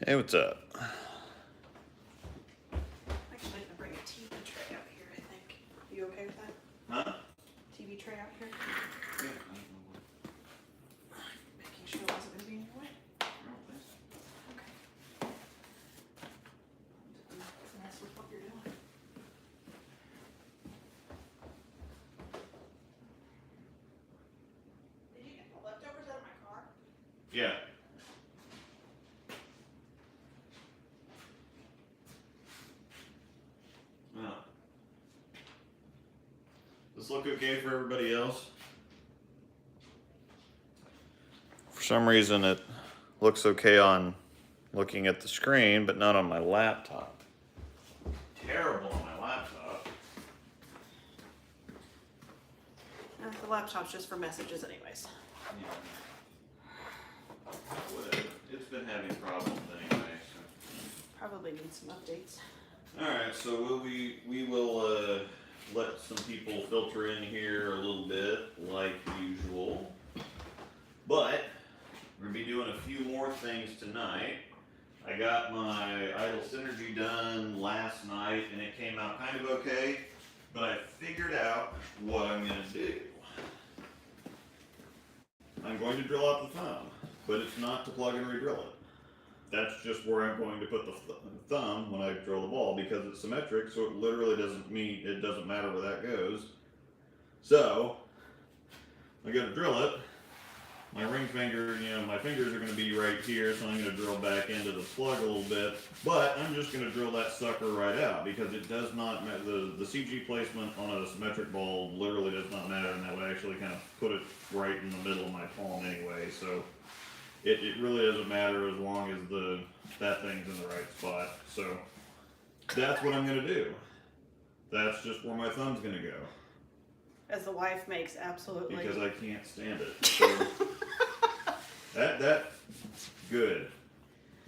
Hey, what's up? Actually, I'm gonna bring a TV tray out here, I think. You okay with that? Huh? TV tray out here? Yeah, Making sure it wasn't gonna be in your way. Okay. Don't mess with what you're doing. Did you get the leftovers out of my car? Yeah. Well, does this look okay for everybody else? For some reason, it looks okay on looking at the screen, but not on my laptop. Terrible on my laptop. The laptop's just for messages anyways. Yeah. Whatever. It's been having problems anyway. So. Probably need some updates. Alright, so we will let some people filter in here a little bit, like usual. But we're going to be doing a few more things tonight. I got my idle synergy done last night and it came out kind of okay, but I figured out what I'm going to do. I'm going to drill out the thumb, but it's not to plug and re-drill it. That's just where I'm going to put the thumb when I drill the ball because it's symmetric, so it literally doesn't mean, it doesn't matter where that goes. So, I gotta drill it. My ring finger, my fingers are going to be right here, so I'm going to drill back into the plug a little bit. But I'm just going to drill that sucker right out because it does not matter. The CG placement on a symmetric ball literally does not matter, and that would actually kind of put it right in the middle of my palm anyway. So it really doesn't matter as long as that thing's in the right spot. So that's what I'm going to do. That's just where my thumb's going to go. As the wife makes absolutely. Because I can't stand it. So that good,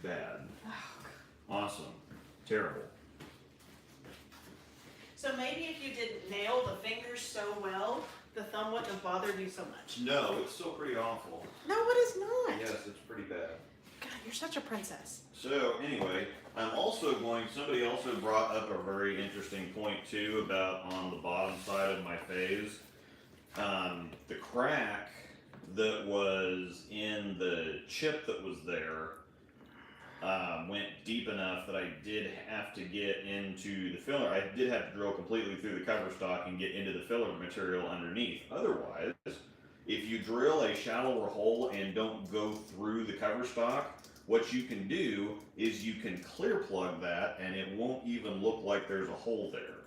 bad, awesome, terrible. So maybe if you didn't nail the fingers so well, the thumb wouldn't have bothered you so much. No, it's still pretty awful. No, it is not. Yes, it's pretty bad. God, you're such a princess. So anyway, somebody also brought up a very interesting point too about on the bottom side of my phase. The crack that was in the chip that was there went deep enough that I did have to get into the filler. I did have to drill completely through the cover stock and get into the filler material underneath. Otherwise, if you drill a shallower hole and don't go through the cover stock, what you can do is you can clear plug that and it won't even look like there's a hole there.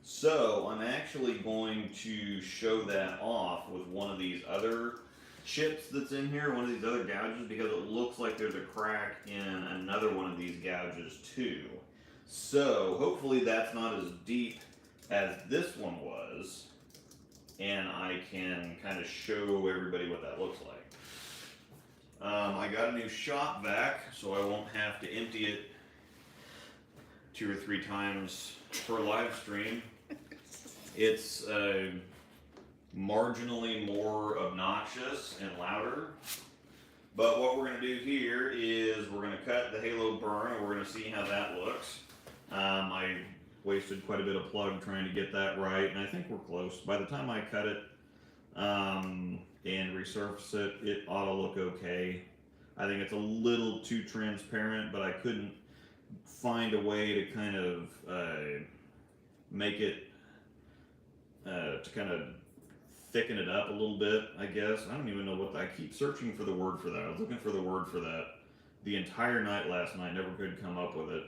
So I'm actually going to show that off with one of these other chips that's in here, one of these other gouges, because it looks like there's a crack in another one of these gouges too. So hopefully that's not as deep as this one was, and I can kind of show everybody what that looks like. I got a new shop vac, so I won't have to empty it 2 or 3 times per live stream. It's marginally more obnoxious and louder. But what we're going to do here is we're going to cut the halo burn and we're going to see how that looks. I wasted quite a bit of plug trying to get that right, and I think we're close. By the time I cut it and resurface it, it ought to look okay. I think it's a little too transparent, but I couldn't find a way to kind of make it to kind of thicken it up a little bit, I guess. I don't even know what I keep searching for the word for that. I was looking for the word for that the entire night last night, never could come up with it.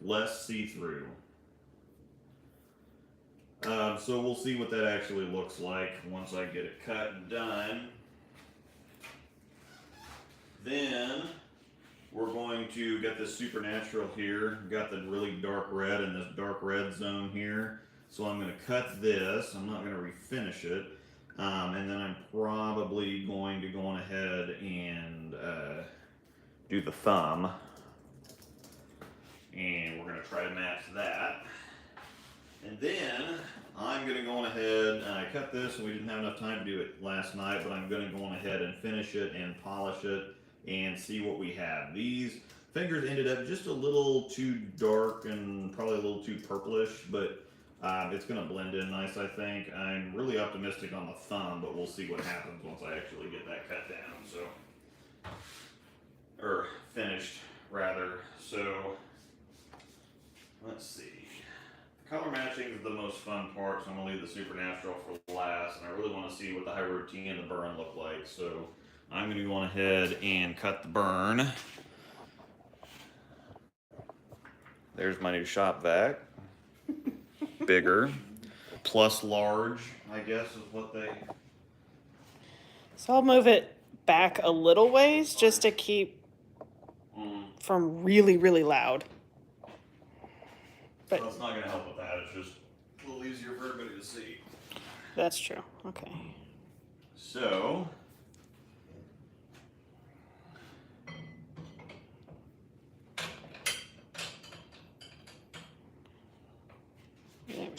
Less see-through. So we'll see what that actually looks like once I get it cut and done. Then we're going to get this supernatural here. Got the really dark red in this dark red zone here. So I'm going to cut this. I'm not going to refinish it. And then I'm probably going to go on ahead and do the thumb. And we're going to try to match that. And then I'm going to go on ahead, and I cut this and we didn't have enough time to do it last night, but I'm going to go on ahead and finish it and polish it and see what we have. These fingers ended up just a little too dark and probably a little too purplish, but it's going to blend in nice, I think. I'm really optimistic on the thumb, but we'll see what happens once I actually get that cut down. So, or finished, rather. So, let's see. Color matching is the most fun part, so I'm going to leave the Supernatural for last, and I really want to see what the Hyroad T and the burn look like. So, I'm going to go on ahead and cut the burn. There's my new shop vac. Bigger, plus large, I guess is what they... So I'll move it back a little ways just to keep from really, really loud. But well, it's not going to help with that. It's just a little easier for everybody to see. That's true. Okay. So... There we go.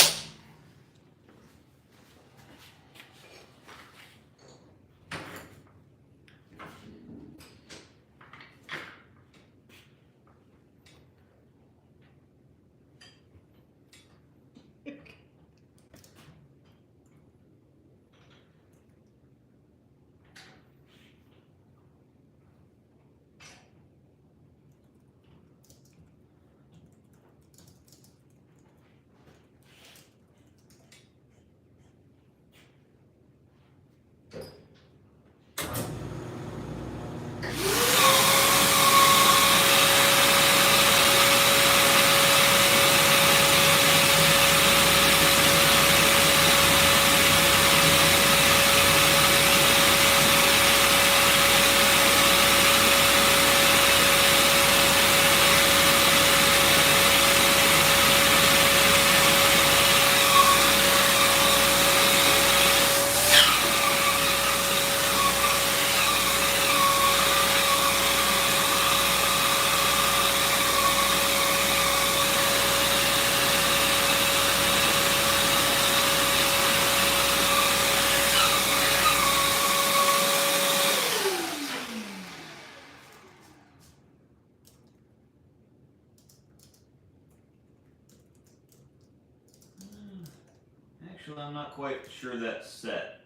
Actually, I'm not quite sure that's set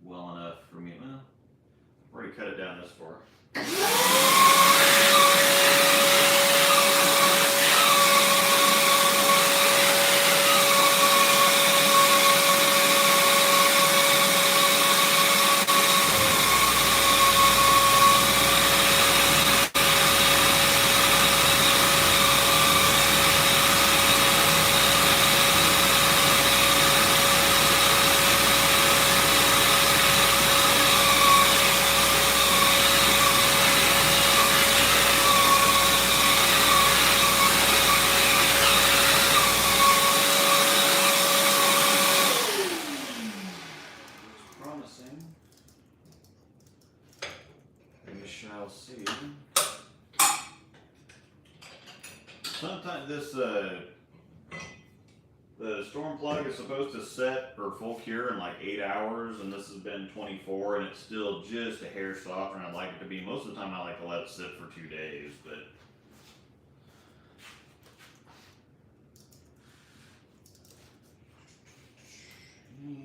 well enough for me. Well, I've already cut it down this far. Shall see. Sometimes this the storm plug is supposed to set for full cure in like 8 hours, and this has been 24, and it's still just a hair softer than I'd like it to be. Most of the time, I like to let it sit for 2 days, but.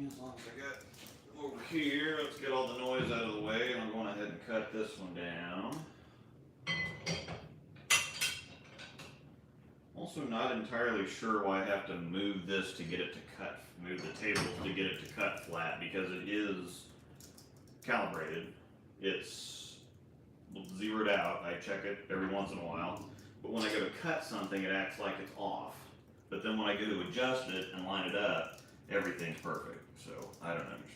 As long as I got over here, let's get all the noise out of the way, and I'm going ahead and cut this one down. Also not entirely sure why I have to move this to get it to cut, move the table to get it to cut flat, because it is calibrated. It's zeroed out. I check it every once in a while. But when I go to cut something, it acts like it's off. But then when I go to adjust it and line it up, everything's perfect. So I don't understand.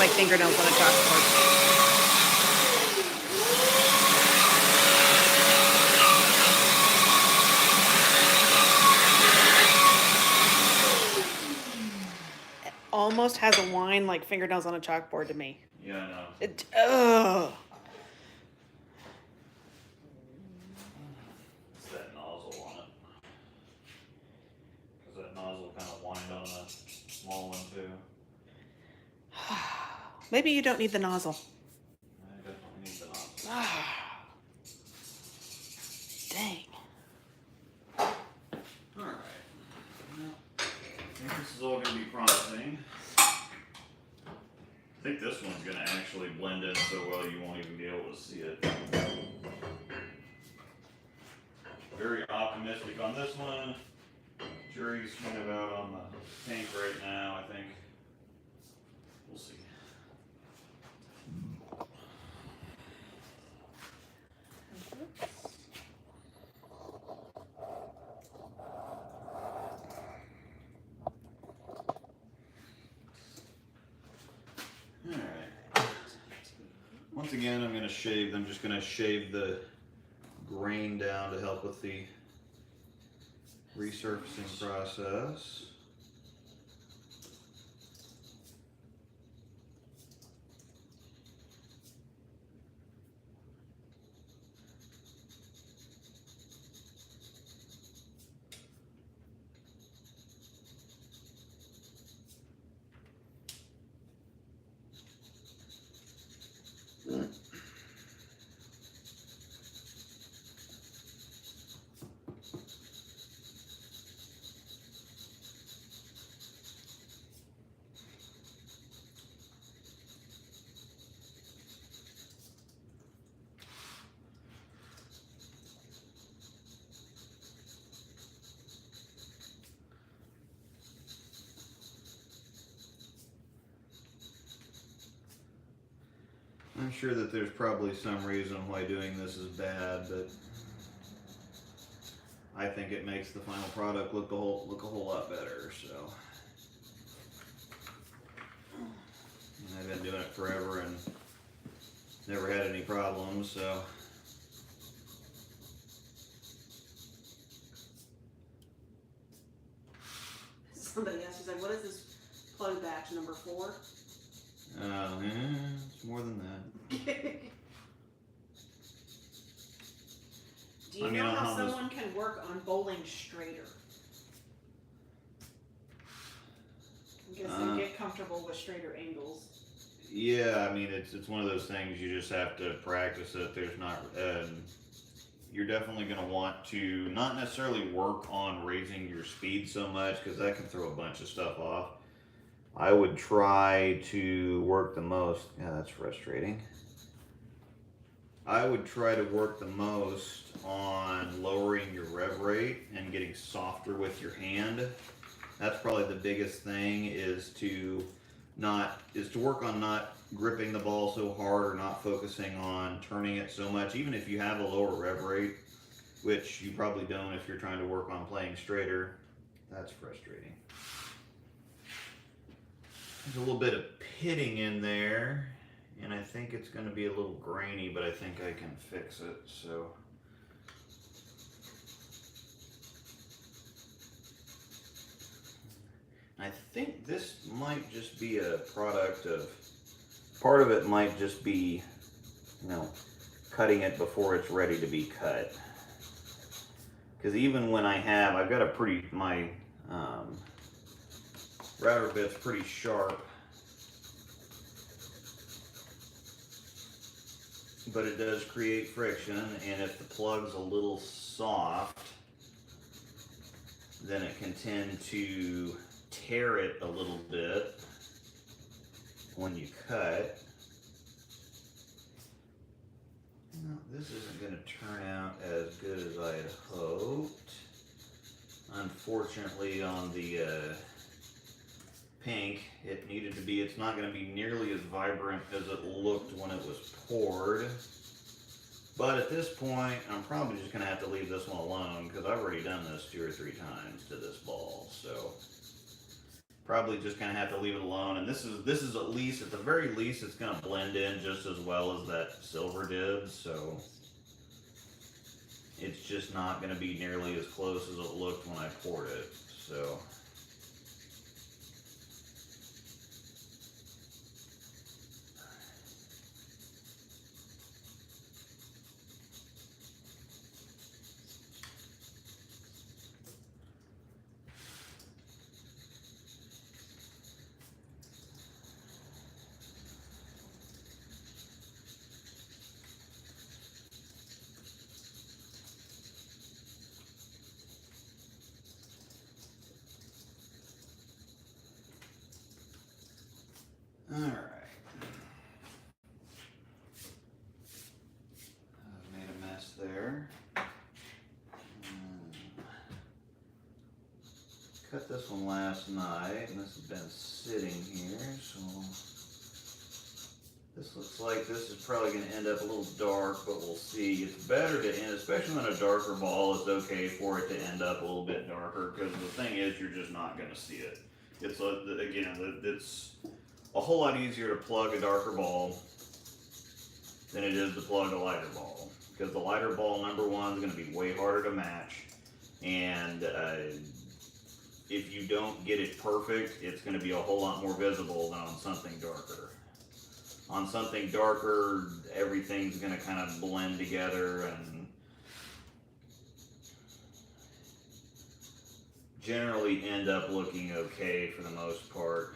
like fingernails on a chalkboard. It almost has a whine like fingernails on a chalkboard to me. Yeah, I know. Ugh. It's that nozzle on it. Because that nozzle kind of whined on the small one too. Maybe you don't need the nozzle. I definitely need the nozzle. Dang. Alright. Well, I think this is all going to be promising. I think this one's going to actually blend in so well you won't even be able to see it. Very optimistic on this one. Jury's kind of out on the tank right now, I think. We'll see. Alright. Once again, I'm just going to shave the grain down to help with the resurfacing process. I'm sure that there's probably some reason why doing this is bad, but I think it makes the final product look a whole lot better. So, and I've been doing it forever and never had any problems. So, Somebody asked, he's like, what is this plug batch number 4? it's more than that. Do you know how someone can work on bowling straighter? I guess they get comfortable with straighter angles. Yeah, I mean it's one of those things you just have to practice it. There's not. You're definitely going to want to not necessarily work on raising your speed so much because that can throw a bunch of stuff off. I would try to work the most. Yeah, that's frustrating. I would try to work the most on lowering your rev rate and getting softer with your hand. That's probably the biggest thing is to work on not gripping the ball so hard or not focusing on turning it so much. Even if you have a lower rev rate, which you probably don't if you're trying to work on playing straighter, that's frustrating. There's a little bit of pitting in there, and I think it's going to be a little grainy, but I think I can fix it. So, I think this might just be a product of, part of it might just be, cutting it before it's ready to be cut. Because even when I've got my router bit's pretty sharp, but it does create friction, and if the plug's a little soft, then it can tend to tear it a little bit when you cut. No, this isn't going to turn out as good as I had hoped. Unfortunately, on the pink, it needed to be, it's not going to be nearly as vibrant as it looked when it was poured. But at this point, I'm probably just going to have to leave this one alone because I've already done this 2 or 3 times to this ball. So probably just gonna have to leave it alone. And this is at least, at the very least, it's gonna blend in just as well as that silver did. So it's just not gonna be nearly as close as it looked when I poured it. So. Alright. I've made a mess there. Cut this one last night, and this has been sitting here, so this looks like this is probably going to end up a little dark, but we'll see. It's better to end, especially when a darker ball, it's okay for it to end up a little bit darker, because the thing is, you're just not going to see it. It's, again, it's a whole lot easier to plug a darker ball than it is to plug a lighter ball, because the lighter ball, number one, is going to be way harder to match, and if you don't get it perfect, it's going to be a whole lot more visible than on something darker. On something darker, everything's going to kind of blend together and generally end up looking okay for the most part.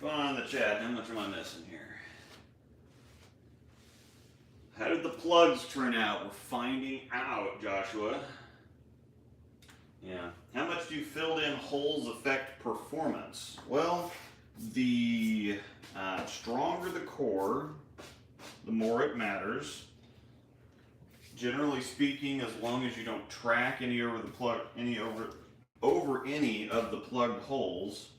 What's going on in the chat? How much am I missing here? How did the plugs turn out? We're finding out, Joshua. Yeah. How much do filled in holes affect performance? Well, the stronger the core, the more it matters. Generally speaking, as long as you don't track any over the plug, over any of the plugged holes,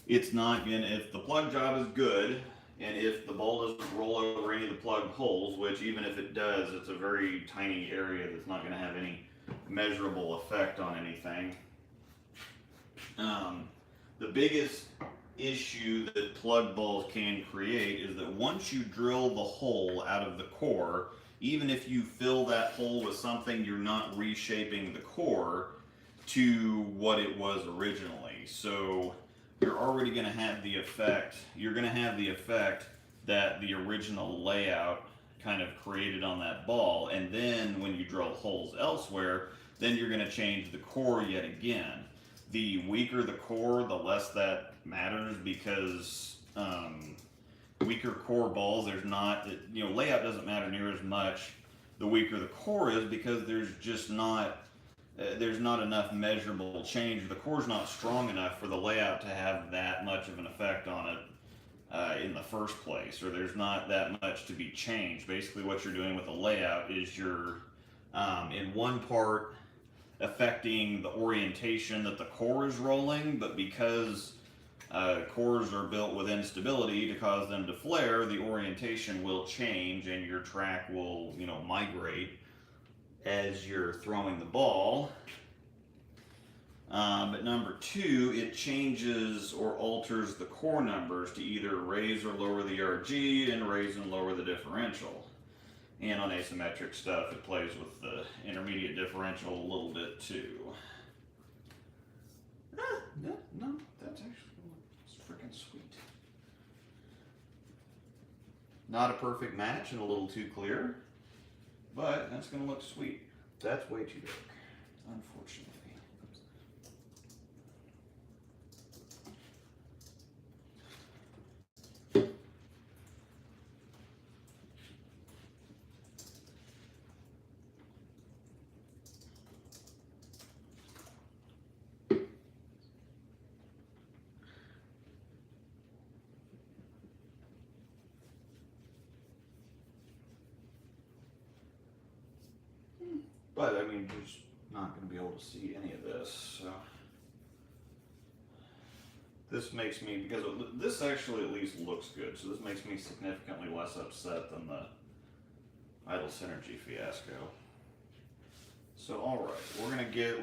it's not gonna, if the plug job is good, and if the ball doesn't roll over any of the plugged holes, which even if it does, it's a very tiny area that's not gonna have any measurable effect on anything. The biggest issue that plug balls can create is that once you drill the hole out of the core, even if you fill that hole with something, you're not reshaping the core to what it was originally. So you're already going to have the effect, that the original layout kind of created on that ball, and then when you drill holes elsewhere, then you're going to change the core yet again. The weaker the core, the less that matters, because weaker core balls, there's not, layout doesn't matter near as much the weaker the core is, because there's just not enough measurable change. The core's not strong enough for the layout to have that much of an effect on it in the first place, or there's not that much to be changed. Basically what you're doing with the layout is you're in one part affecting the orientation that the core is rolling, but because cores are built with instability to cause them to flare, the orientation will change and your track will, migrate as you're throwing the ball. But number two, it changes or alters the core numbers to either raise or lower the RG and raise and lower the differential. And on asymmetric stuff, it plays with the intermediate differential a little bit too. No, that's actually freaking sweet. not a perfect match and a little too clear, but that's gonna look sweet. That's way too dark, unfortunately. But I mean, you're just not going to be able to see any of this. So this makes me, because this actually at least looks good. So this makes me significantly less upset than the Idle Synergy fiasco. So all right, we're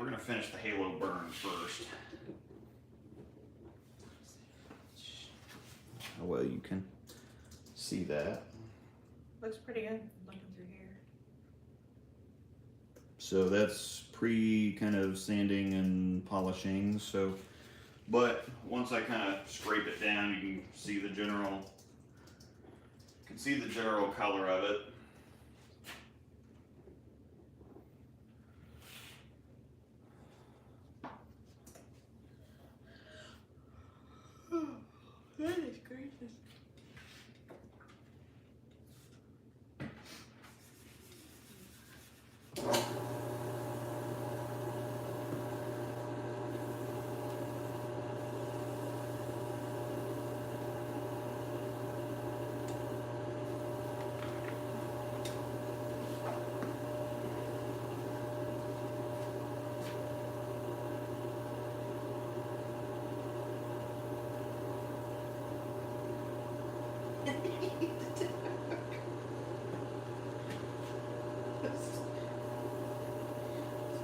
gonna finish the halo burn first. How well you can see that. Looks pretty good looking through here. So that's pre kind of sanding and polishing. So, but once I kind of scrape it down, you can see the general color of it. That is gracious.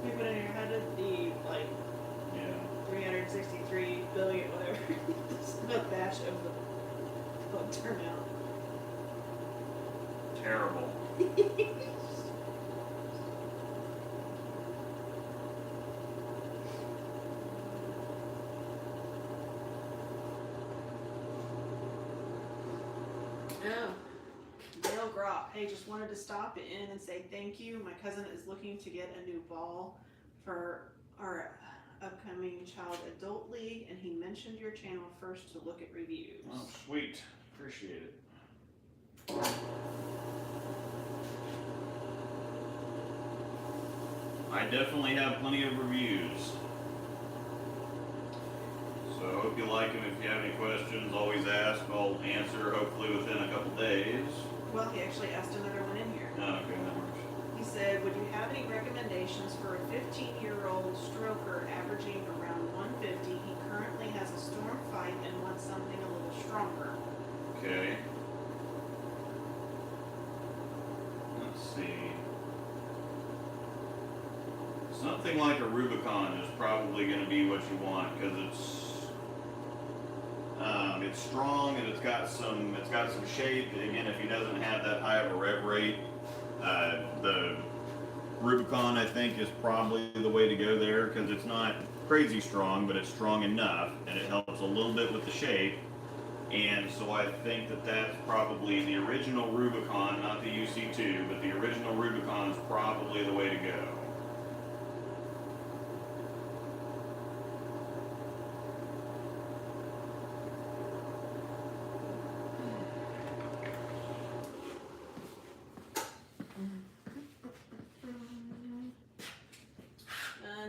People in here, how did the like 363 billion whatever the batch of the book turn out? Terrible. Oh, Dale Gropp. Hey, just wanted to stop in and say thank you. My cousin is looking to get a new ball for our upcoming child adult league, and he mentioned your channel first to look at reviews. Oh, sweet. Appreciate it. I definitely have plenty of reviews. So I hope you like them. If you have any questions, always ask. I'll answer hopefully within a couple days. Well, he actually asked another one in here. Oh, okay, that works. He said, would you have any recommendations for a 15-year-old stroker averaging around 150? He currently has a storm fight and wants something a little stronger. Okay. Let's see. Something like a Rubicon is probably going to be what you want because it's strong and it's got some shape. Again, if he doesn't have that high of a rev rate, the Rubicon I think is probably the way to go there because it's not crazy strong, but it's strong enough and it helps a little bit with the shape. And so I think that that's probably the original Rubicon, not the UC2, but the original Rubicon is probably the way to go.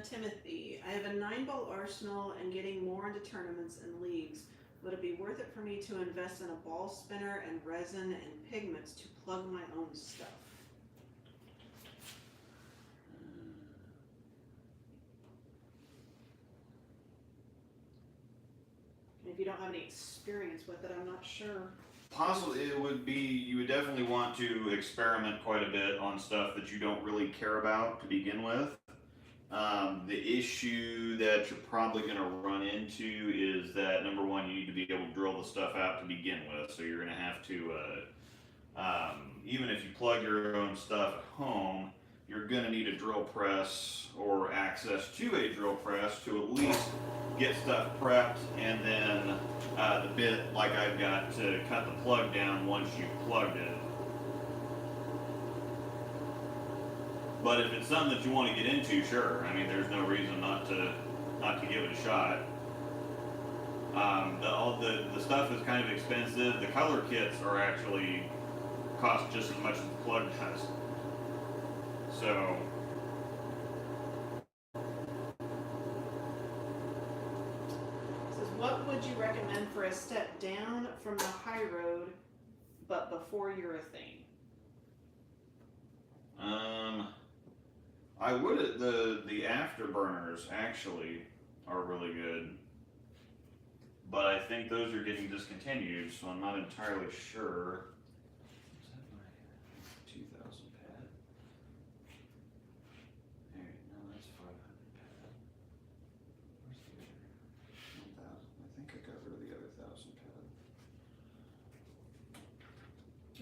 Timothy, I have a 9-ball arsenal and getting more into tournaments and leagues. Would it be worth it for me to invest in a ball spinner and resin and pigments to plug my own stuff? And if you don't have any experience with it, I'm not sure. Possibly it would be, you would definitely want to experiment quite a bit on stuff that you don't really care about to begin with. The issue that you're probably going to run into is that number one, you need to be able to drill the stuff out to begin with. So you're going to have to, even if you plug your own stuff at home, you're gonna need a drill press or access to a drill press to at least get stuff prepped, and then the bit like I've got to cut the plug down once you've plugged it. But if it's something that you want to get into, sure. I mean, there's no reason not to give it a shot. All the stuff is kind of expensive. The color kits are actually cost just as much as the plug does. So It says, what would you recommend for a step down from the Hyroad, but before urethane? I would the afterburners actually are really good, but I think those are getting discontinued, so I'm not entirely sure. Is that my 2000 pad? Hey, no, that's 500 pad. Where's the other 1000? I think I got rid of the other 1000 pad.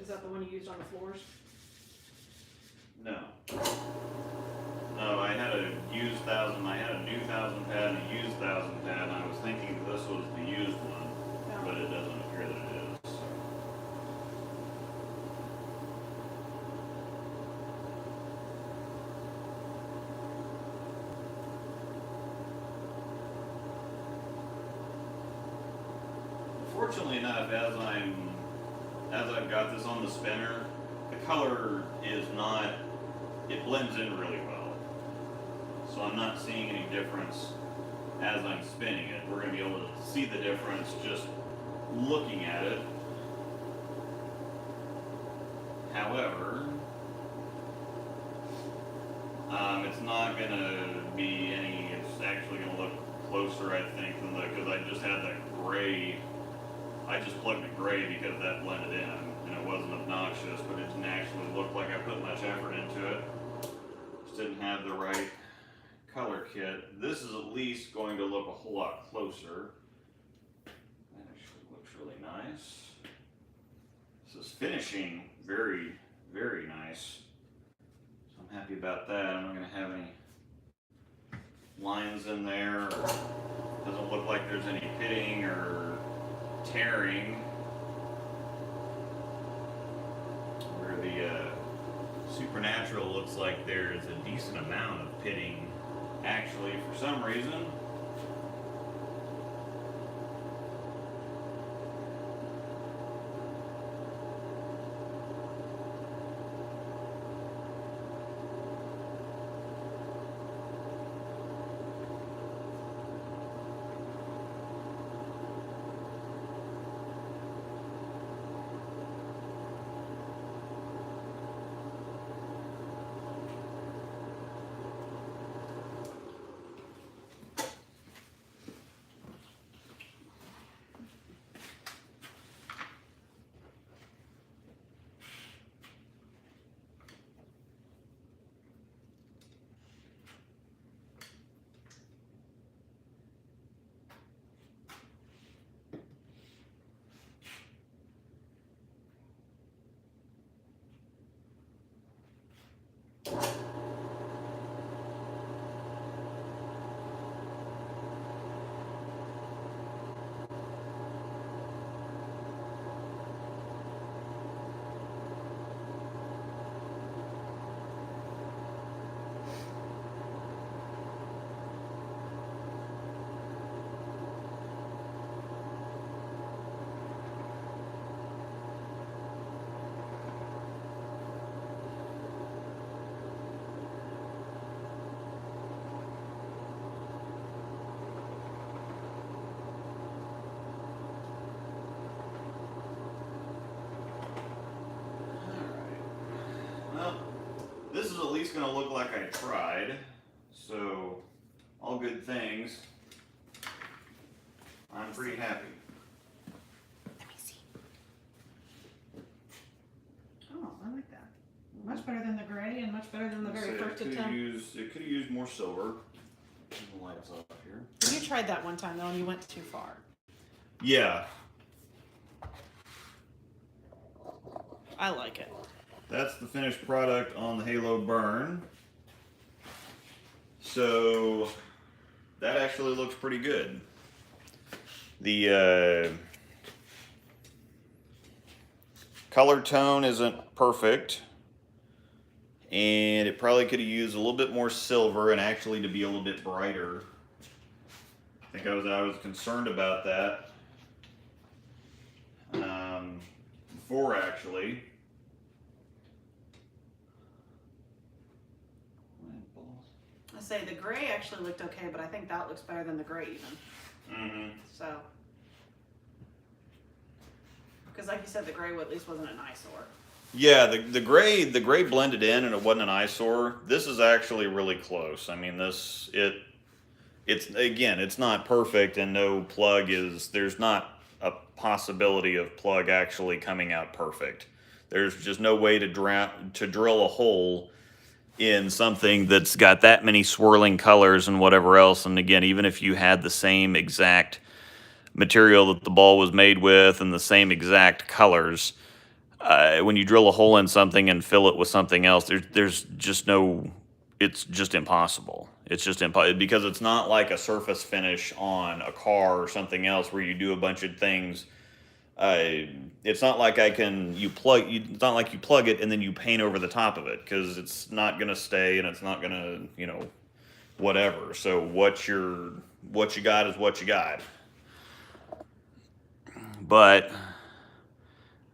Is that the one you used on the floors? No. No, I had a used 1000, I had a new 1000 pad and a used 1000 pad, and I was thinking this was the used one, but it doesn't appear that it is. So. Fortunately enough, as I've got this on the spinner, the color is not, it blends in really well. So I'm not seeing any difference as I'm spinning it. We're going to be able to see the difference just looking at it. However, it's not going to be any, it's actually going to look closer, I think, than because I just had that gray, I just plugged the gray because that blended in, and it wasn't obnoxious, but it didn't actually look like I put much effort into it. Just didn't have the right color kit. This is at least going to look a whole lot closer. That actually looks really nice. This is finishing very, very nice. So I'm happy about that. I'm not going to have any lines in there. Doesn't look like there's any pitting or tearing. Where the Supernatural looks like there's a decent amount of pitting. Actually, for some reason, this is at least going to look like I tried, so all good things. I'm pretty happy. Let me see. Oh, I like that. Much better than the gray and much better than the very first attempt. It could have used more silver. Turn the lights off here. You tried that one time though and you went too far. Yeah. I like it. that's the finished product on the Halo Burn. So that actually looks pretty good. The color tone isn't perfect, and it probably could have used a little bit more silver and actually to be a little bit brighter. I think I was concerned about that before actually. I say the gray actually looked okay, but I think that looks better than the gray even. Mm-hmm. So, because like you said, the gray at least wasn't an eyesore. Yeah, the gray blended in and it wasn't an eyesore. This is actually really close. I mean, it's not perfect, and no plug there's not a possibility of plug actually coming out perfect. There's just no way to drill a hole in something that's got that many swirling colors and whatever else. And again, even if you had the same exact material that the ball was made with and the same exact colors, when you drill a hole in something and fill it with something else, there's just no, it's just impossible. It's just impossible because it's not like a surface finish on a car or something else where you do a bunch of things. It's not like it's not like you plug it and then you paint over the top of it, because it's not gonna stay and it's not gonna, whatever. So what you got is what you got. But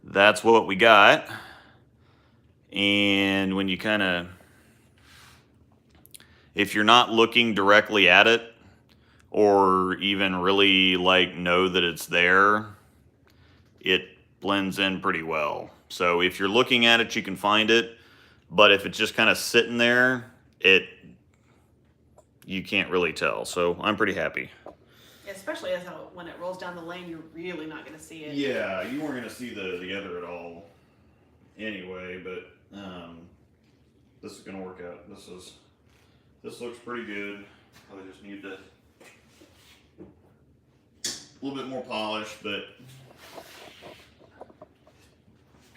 that's what we got. And when you if you're not looking directly at it or even really know that it's there, it blends in pretty well. So if you're looking at it, you can find it, but if it's just kind of sitting there, you can't really tell. So I'm pretty happy. Especially when it rolls down the lane, you're really not going to see it. Yeah, you weren't going to see the other at all anyway, but this is going to work out. This looks pretty good. Probably just need a little bit more polish, but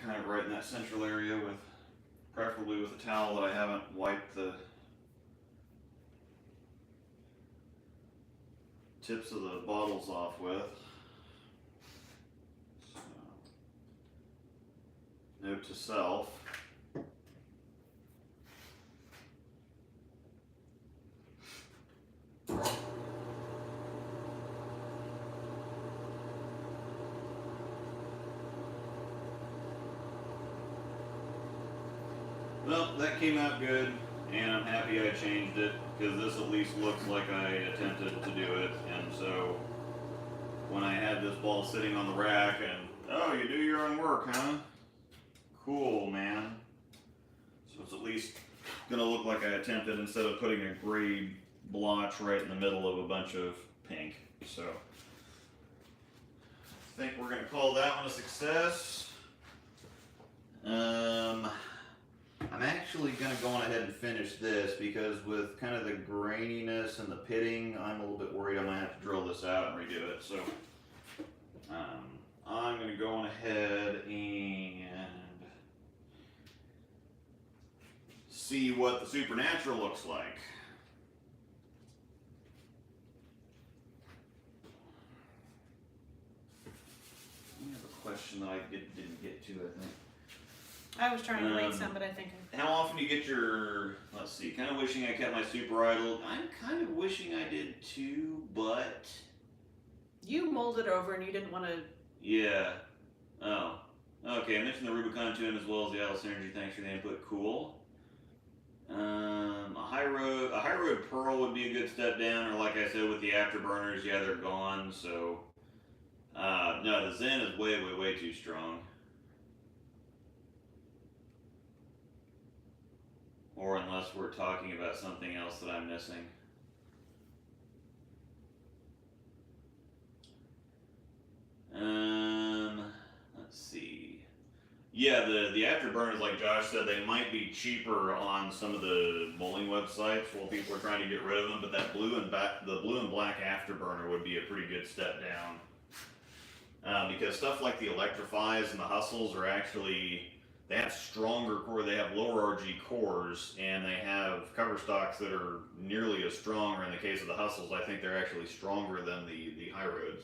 kind of right in that central area, preferably with a towel that I haven't wiped the tips of the bottles off with. So, note to self. Well, that came out good, and I'm happy I changed it, because this at least looks like I attempted to do it. And so when I had this ball sitting on the rack and, oh, you do your own work, huh? Cool, man. So it's at least gonna look like I attempted, instead of putting a gray blotch right in the middle of a bunch of pink. So I think we're gonna call that one a success. I'm actually going to go on ahead and finish this, because with kind of the graininess and the pitting, I'm a little bit worried I might have to drill this out and redo it. So I'm going to go on ahead and see what the Supernatural looks like. I have a question that I didn't get to, I think. I was trying to read some, but I think How often do you get your, let's see, kind of wishing I kept my super idle. I'm kind of wishing I did too, but. you molded over and you didn't want to. Yeah. Oh. Okay, I mentioned the Rubicon tune as well as the Atlas Energy. Thanks for the input. Cool. A Hyroad Pearl would be a good step down, or like I said with the afterburners, yeah, they're gone, so. No, the Zen is way, way, way too strong. Or unless we're talking about something else that I'm missing. Let's see. Yeah, the afterburners, like Josh said, they might be cheaper on some of the bowling websites while people are trying to get rid of them. But that the blue and black afterburner would be a pretty good step down, because stuff like the Electrifies and the Hustles are actually they have stronger core, they have lower RG cores, and they have cover stocks that are nearly as strong, or in the case of the Hustles, I think they're actually stronger than the Hyroads.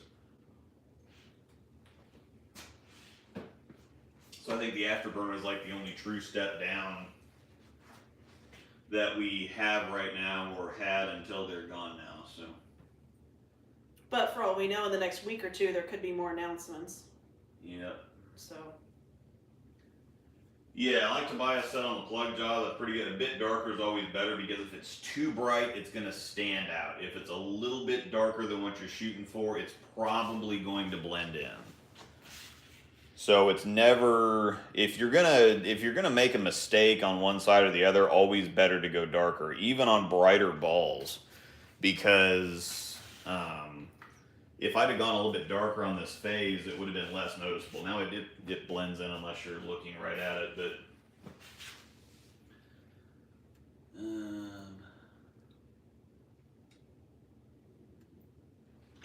So I think the Afterburner is like the only true step down that we have right now, or had until they're gone now. So, But for all we know, in the next week or two, there could be more announcements. yep. So, Yeah, I like to buy a set on the plug jaw that's pretty good. A bit darker is always better, because if it's too bright, it's going to stand out. If it's a little bit darker than what you're shooting for, it's probably going to blend in. So it's never, if you're gonna make a mistake on one side or the other, always better to go darker, even on brighter balls, because if I'd have gone a little bit darker on this phase, it would have been less noticeable. Now it blends in unless you're looking right at it, but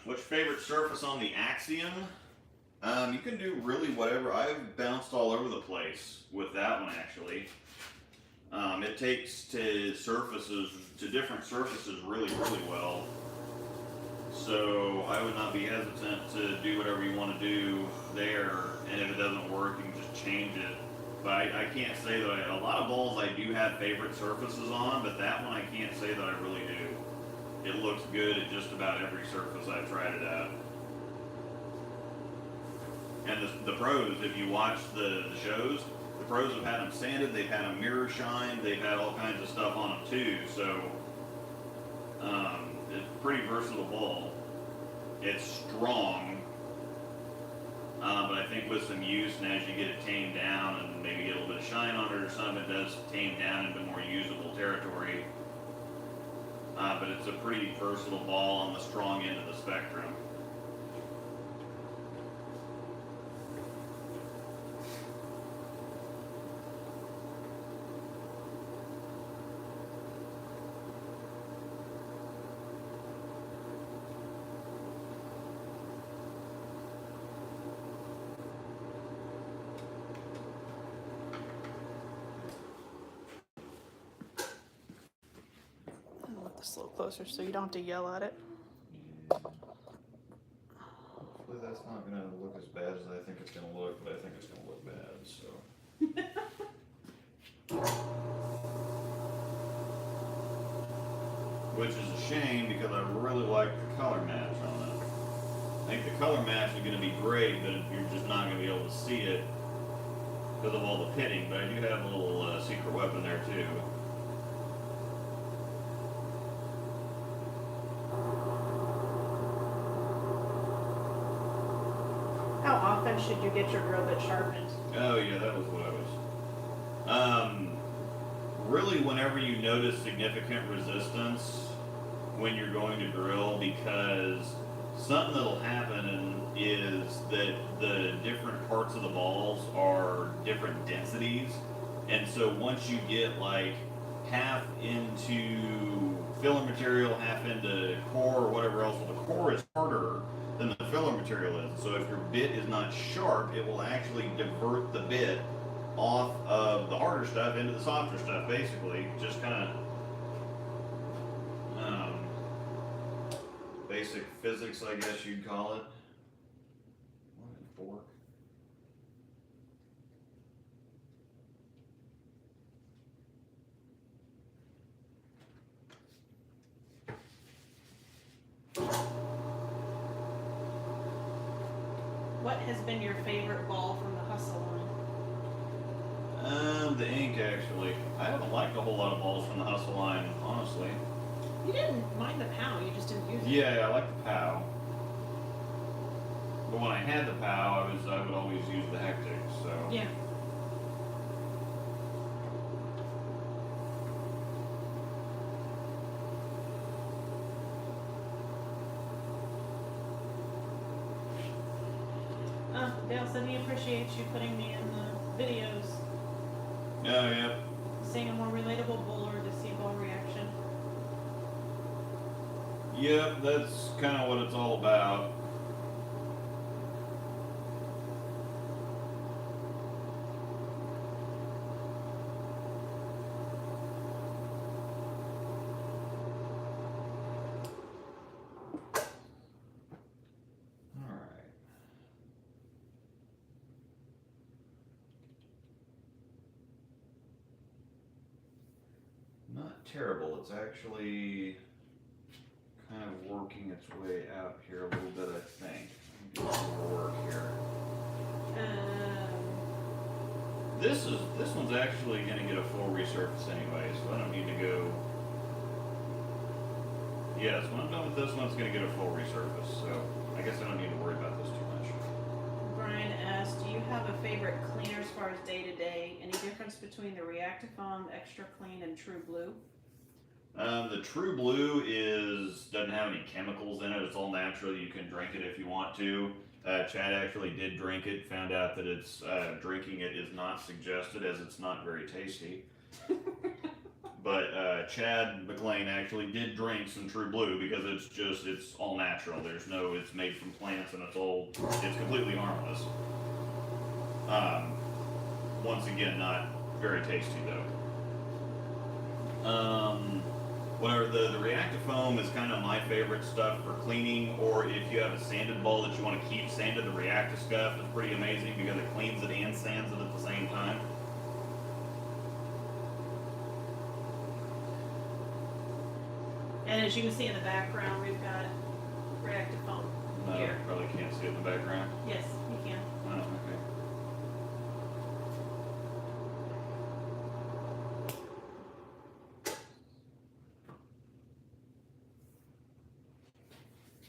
what's your favorite surface on the Axiom? You can do really whatever. I've bounced all over the place with that one, actually. It takes to different surfaces really, really well. So I would not be hesitant to do whatever you want to do there, and if it doesn't work, you can just change it. But I can't say that a lot of balls I do have favorite surfaces on, but that one I can't say that I really do. It looks good at just about every surface I've tried it at. And the pros, if you watch the shows, the pros have had them sanded, they've had them mirror shined, they've had all kinds of stuff on them too. So it's a pretty versatile ball. It's strong, but I think with some use, and as you get it tamed down and maybe get a little bit of shine on it or something, it does tame down into more usable territory. But it's a pretty versatile ball on the strong end of the spectrum. this a little closer so you don't have to yell at it. Hopefully that's not going to look as bad as I think it's going to look, but I think it's going to look bad, so. Which is a shame, because I really like the color match on it. I think the color match is going to be great, but you're just not going to be able to see it because of all the pitting, but I do have a little secret weapon there too. How often should you get your drill bit sharpened? Oh yeah, that was what I was. Really, whenever you notice significant resistance when you're going to drill, because something that'll happen is that the different parts of the balls are different densities, and so once you get like half into filler material, half into core or whatever else, well, the core is harder than the filler material is. So if your bit is not sharp, it will actually divert the bit off of the harder stuff into the softer stuff, basically. Just kind of basic physics, I guess you'd call it. What a fork. What has been your favorite ball from the Hustle line? The ink, actually. I haven't liked a whole lot of balls from the Hustle line, honestly. You didn't mind the POW, you just didn't use it. Yeah, I like the POW. But when I had the POW, I would always use the Hectic, so. Yeah. Dale said he appreciates you putting me in the videos, Oh, yeah. seeing a more relatable bowler to see ball reaction. Yep, that's kind of what it's all about. terrible. It's actually kind of working its way out here a little bit, I think. Do some more work here. This one's actually going to get a full resurface anyway, so I don't need to go. Yes, when I'm done with this one, it's going to get a full resurface, so I guess I don't need to worry about this too much. Brian asked, do you have a favorite cleaner as far as day-to-day? Any difference between the Reactive Foam, Extra Clean, and True Blue? The True Blue doesn't have any chemicals in it. It's all natural. You can drink it if you want to. Chad actually did drink it, found out that drinking it is not suggested as it's not very tasty. But Chad McLean actually did drink some True Blue because it's all natural. It's made from plants and it's completely harmless. Once again, not very tasty though. Whatever, the reactive foam is kind of my favorite stuff for cleaning, or if you have a sanded bowl that you want to keep sanded, the reactive stuff is pretty amazing because it cleans it and sands it at the same time. And as you can see in the background, we've got Reactive Foam here. Probably can't see it in the background. Yes, you can. Oh, okay.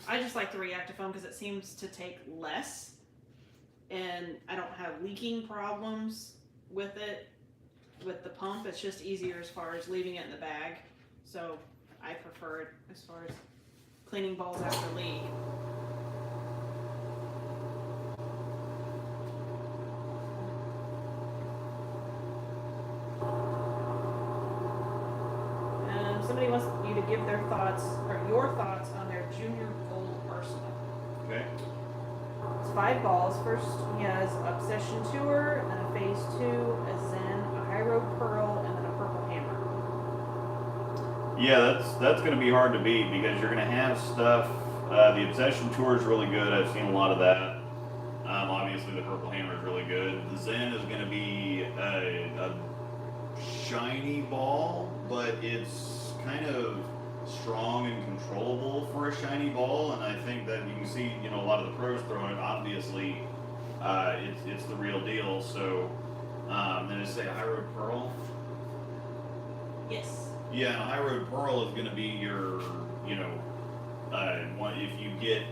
I just like the Reactive Foam because it seems to take less, and I don't have leaking problems with it. With the pump, it's just easier as far as leaving it in the bag. So I prefer it as far as cleaning balls after leak. Somebody wants you to give their thoughts, or your thoughts on their junior gold arsenal. Okay. It's 5 balls. First he has Obsession Tour, then a Phase 2, a Zen, a Hyroad Pearl, and then a Purple Hammer. Yeah, that's going to be hard to beat because you're going to have stuff. The Obsession Tour is really good. I've seen a lot of that. Obviously, the Purple Hammer is really good. The Zen is going to be a shiny ball, but it's kind of strong and controllable for a shiny ball, and I think that you can see, a lot of the pros throwing it. Obviously, it's the real deal. So, then I say Hyroad Pearl. Yes. Yeah, Hyroad Pearl is going to be your, if you get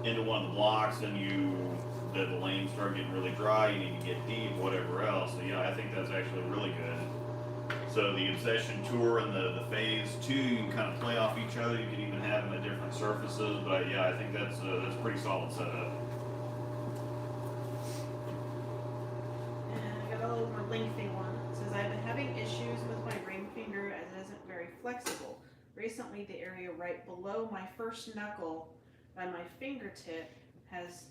into one of the blocks and the lanes start getting really dry, you need to get deep, whatever else. So yeah, I think that's actually really good. So the Obsession Tour and the Phase 2, you can kind of play off each other. You can even have them at different surfaces. But yeah, I think that's a pretty solid setup. And I got a little more lengthy one. It says, I've been having issues with my ring finger as it isn't very flexible. Recently, the area right below my first knuckle by my fingertip has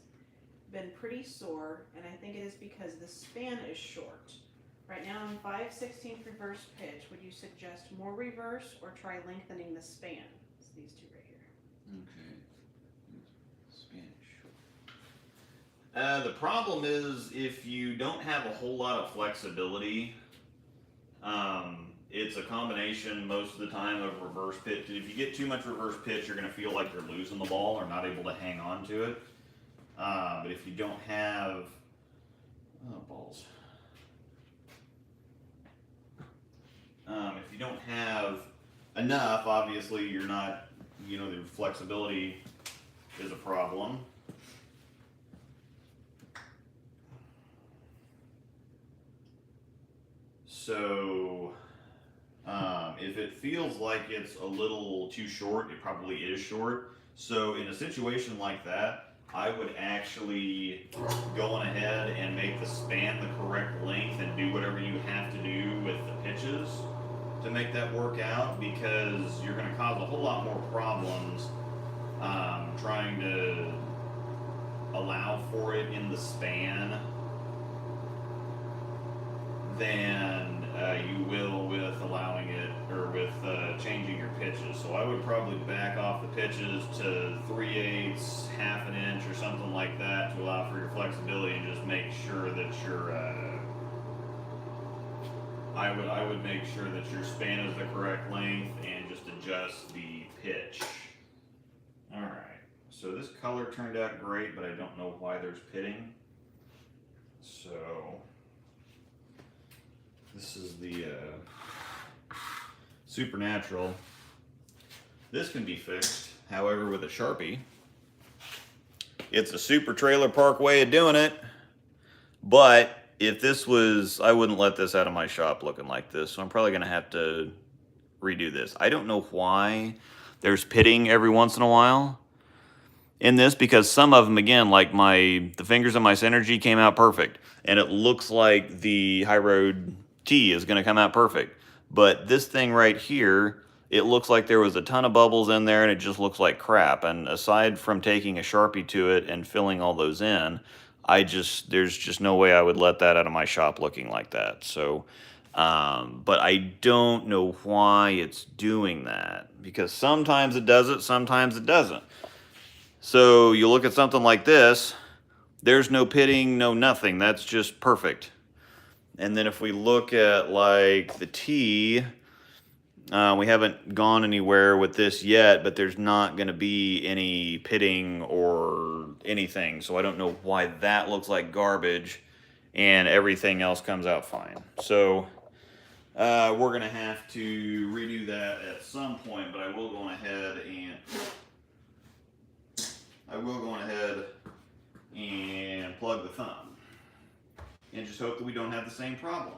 been pretty sore, and I think it is because the span is short. Right now I'm 5/16 reverse pitch. Would you suggest more reverse or try lengthening the span? It's these two right here. Okay. Spanish. The problem is if you don't have a whole lot of flexibility, it's a combination most of the time of reverse pitch. If you get too much reverse pitch, you're going to feel like you're losing the ball or not able to hang on to it. But if you don't have balls. If you don't have enough, obviously you're not, the flexibility is a problem. So, if it feels like it's a little too short, it probably is short. So in a situation like that, I would actually go on ahead and make the span the correct length and do whatever you have to do with the pitches to make that work out, because you're going to cause a whole lot more problems trying to allow for it in the span than you will with allowing it, or with changing your pitches. So I would probably back off the pitches to 3/8, half an inch or something like that to allow for your flexibility, and just make sure that I would make sure that your span is the correct length and just adjust the pitch. Alright, so this color turned out great, but I don't know why there's pitting. So, this is the Supernatural. This can be fixed, however, with a Sharpie. It's a super trailer park way of doing it, but if this was, I wouldn't let this out of my shop looking like this, so I'm probably gonna have to redo this. I don't know why there's pitting every once in a while in this, because some of them, again, like the fingers of my Synergy came out perfect, and it looks like the Hyroad T is gonna come out perfect. But this thing right here, it looks like there was a ton of bubbles in there and it just looks like crap. And aside from taking a Sharpie to it and filling all those in, there's just no way I would let that out of my shop looking like that. So, but I don't know why it's doing that, because sometimes it does it, sometimes it doesn't. So you look at something like this, there's no pitting, no nothing. That's just perfect. And then if we look at like the T, we haven't gone anywhere with this yet, but there's not going to be any pitting or anything. So I don't know why that looks like garbage and everything else comes out fine. So we're going to have to redo that at some point, but I will go ahead and plug the thumb. And just hope that we don't have the same problem.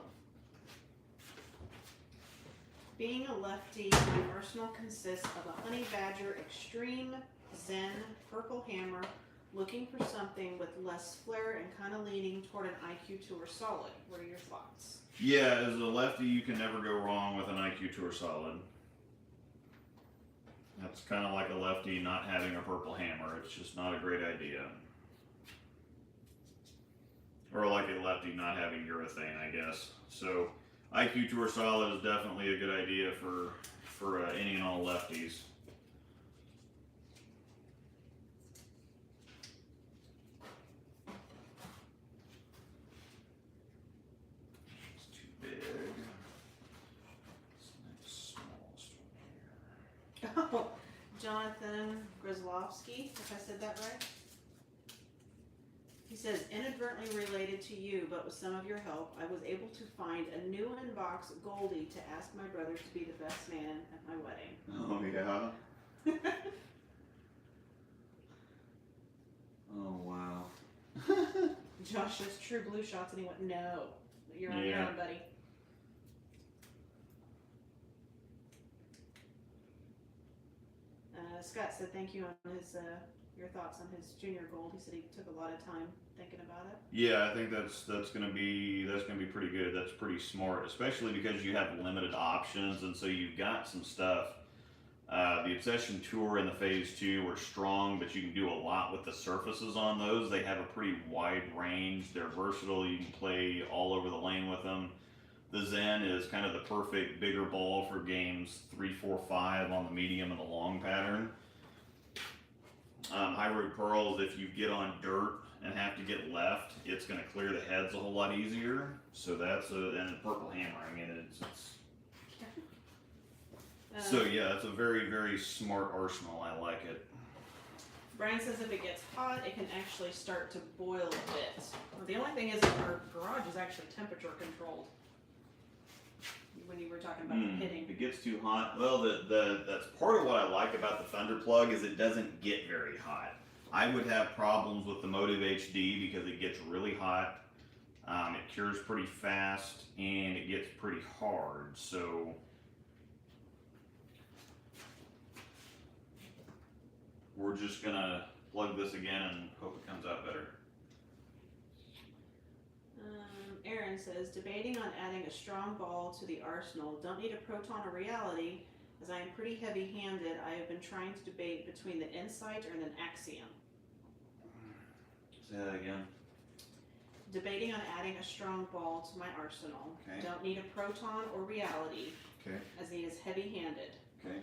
Being a lefty, my arsenal consists of a Honey Badger Extreme Zen Purple Hammer, looking for something with less flair and kind of leaning toward an IQ Tour Solid. What are your thoughts? Yeah, as a lefty, you can never go wrong with an IQ Tour Solid. That's kind of like a lefty not having a purple hammer. It's just not a great idea. Or like a lefty not having urethane, I guess. So IQ Tour Solid is definitely a good idea for any and all lefties. It's too big. It's the smallest one here. Oh, Jonathan Grzlowski, if I said that right. He says, inadvertently related to you, but with some of your help, I was able to find a new in-box Goldie to ask my brother to be the best man at my wedding. Oh, yeah. Oh, wow. Josh says true blue shots, and he went, no, you're on your own, buddy. Scott said thank you on his your thoughts on his junior gold. He said he took a lot of time thinking about it. Yeah, I think that's gonna be pretty good. That's pretty smart, especially because you have limited options, and so you've got some stuff. The Obsession Tour and the Phase 2 were strong, but you can do a lot with the surfaces on those. They have a pretty wide range. They're versatile. You can play all over the lane with them. The Zen is kind of the perfect bigger ball for games 3, 4, 5 on the medium and the long pattern. Hyroad Pearls, if you get on dirt and have to get left, it's going to clear the heads a whole lot easier. So that's and Purple Hammer. I mean, so yeah, it's a very, very smart arsenal. I like it. Brian says if it gets hot, it can actually start to boil a bit. Well, the only thing is our garage is actually temperature controlled. When you were talking about the pitting. If it gets too hot, well, that's part of what I like about the Thunder Plug is it doesn't get very hot. I would have problems with the Motive HD because it gets really hot. It cures pretty fast and it gets pretty hard. So we're just gonna plug this again and hope it comes out better. Aaron says, debating on adding a strong ball to the arsenal. Don't need a proton or reality, as I am pretty heavy-handed. I have been trying to debate between the Insight and an Axiom. Say that again. Debating on adding a strong ball to my arsenal. Okay. Don't need a proton or reality, Okay. as he is heavy-handed. Okay.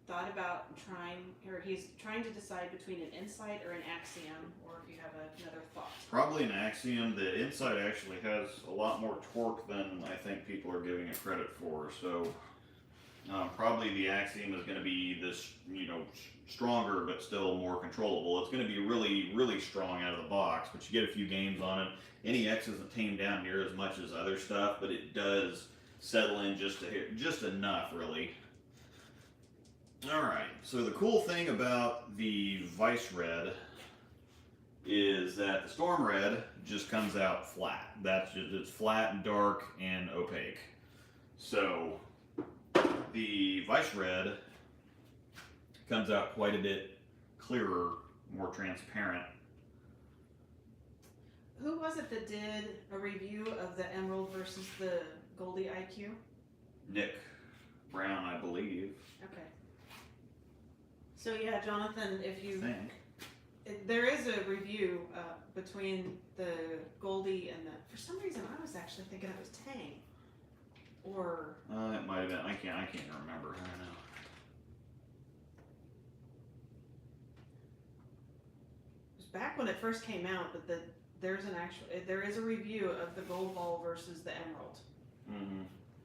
thought about he's trying to decide between an Insight or an Axiom, or if you have another thought. Probably an Axiom. The Insight actually has a lot more torque than I think people are giving it credit for. So probably the Axiom is going to be this, stronger but still more controllable. It's going to be really, really strong out of the box, but you get a few games on it. NEX isn't tamed down near as much as other stuff, but it does settle in just enough, really. Alright, so the cool thing about the Vice Red is that the Storm Red just comes out flat. It's flat and dark and opaque. So the Vice Red comes out quite a bit clearer, more transparent. Who was it that did a review of the Emerald versus the Goldie IQ? Nick Brown, I believe. Okay. So yeah, Jonathan, if you think. there is a review between the Goldie and the. For some reason, I was actually thinking it was Tang, or. It might have been. I can't remember. I don't know. It was back when it first came out, but there is a review of the Gold Ball versus the Emerald. Mm-hmm.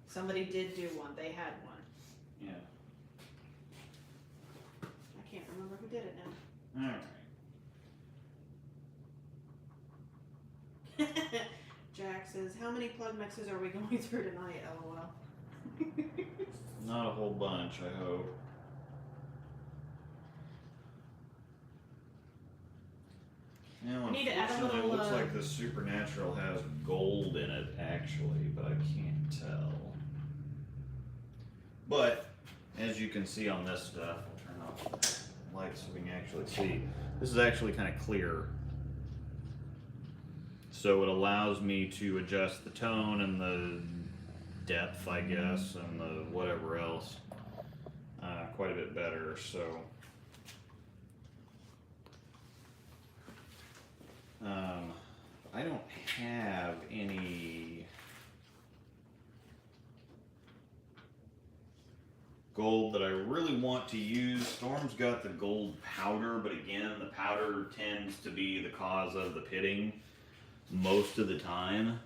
Somebody did do one. They had one. Yeah. I can't remember who did it now. All right. Jack says, "How many plug mixes are we going through tonight?" LOL. Not a whole bunch, I hope. Now, We need to add a unfortunately, little, it looks like the Supernatural has gold in it, actually, but I can't tell. But, as you can see on this stuff, I'll turn off the light so we can actually see. This is actually kind of clear. So it allows me to adjust the tone and the depth, I guess, and the whatever else quite a bit better. So I don't have any gold that I really want to use. Storm's got the gold powder, but again, the powder tends to be the cause of the pitting most of the time.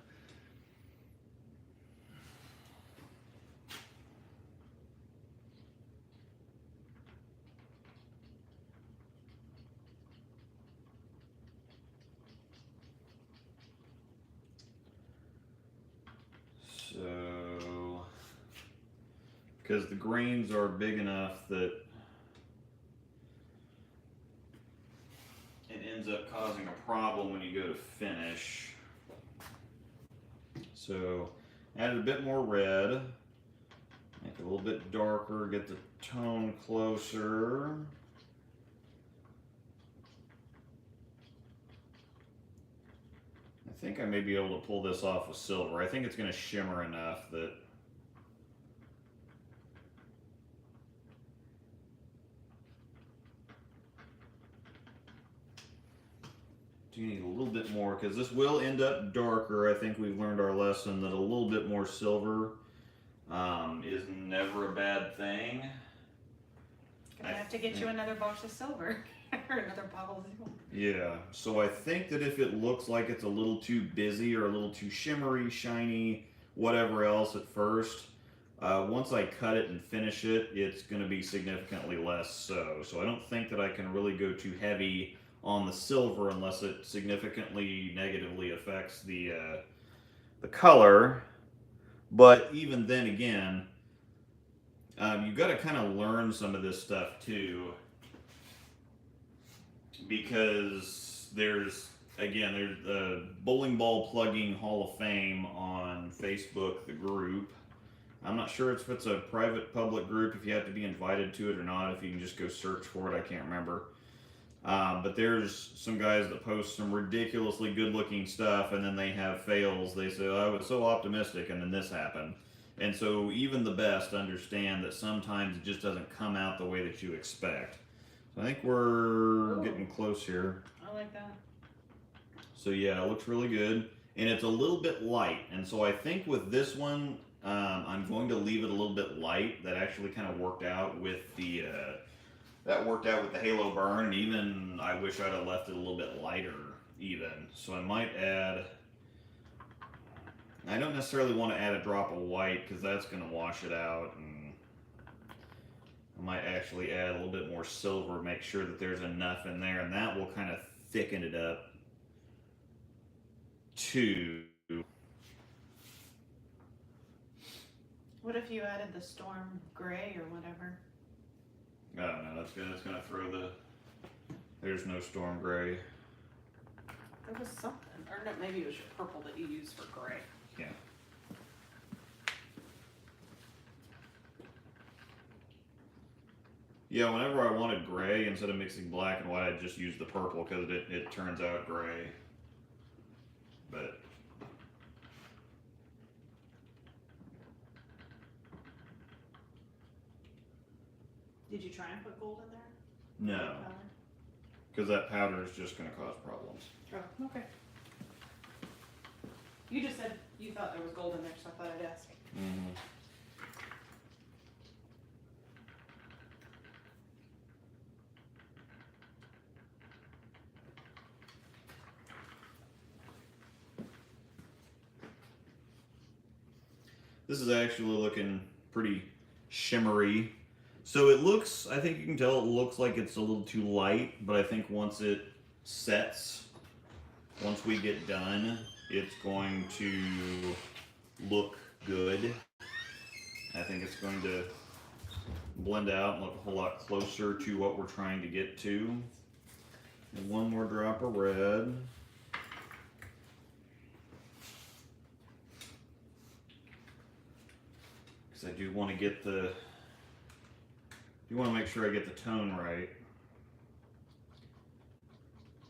So, because the grains are big enough that it ends up causing a problem when you go to finish. So, added a bit more red, make it a little bit darker, get the tone closer. I think I may be able to pull this off with silver. I think it's going to shimmer enough that do you need a little bit more, because this will end up darker. I think we've learned our lesson that a little bit more silver is never a bad thing. Gonna have to get you another box of silver or another bottle of silver. Yeah, so I think that if it looks like it's a little too busy or a little too shimmery, shiny, whatever else at first, once I cut it and finish it, it's going to be significantly less so. So I don't think that I can really go too heavy on the silver unless it significantly negatively affects the color. But even then again, you've got to kind of learn some of this stuff too, because there's the Bowling Ball Plugging Hall of Fame on Facebook, the group. I'm not sure if it's a private public group, if you have to be invited to it or not, if you can just go search for it, I can't remember. But there's some guys that post some ridiculously good looking stuff, and then they have fails. They say, oh, I was so optimistic and then this happened. And so even the best understand that sometimes it just doesn't come out the way that you expect. So I think we're getting close here. I like that. So yeah, it looks really good. And it's a little bit light. And so I think with this one, I'm going to leave it a little bit light. That actually kind of worked out with the Halo burn, and even I wish I'd have left it a little bit lighter even. So I might add, I don't necessarily want to add a drop of white because that's going to wash it out, and I might actually add a little bit more silver, make sure that there's enough in there, and that will kind of thicken it up too. What if you added the storm gray or whatever? Oh no, that's gonna throw the. There's no storm gray. There was something, or no, maybe it was your purple that you used for gray. Yeah. Yeah, whenever I wanted gray, instead of mixing black and white, I just used the purple because it turns out gray. But Did you try and put gold in there? no, Powder? because that powder is just gonna cause problems. Oh, okay. You just said you thought there was gold in there, so I thought I'd ask. Mm-hmm. This is actually looking pretty shimmery. So it looks, I think you can tell it looks like it's a little too light, but I think once it sets, once we get done, it's going to look good. I think it's going to blend out and look a whole lot closer to what we're trying to get to. And one more drop of red. Because I do want to get the, you want to make sure I get the tone right.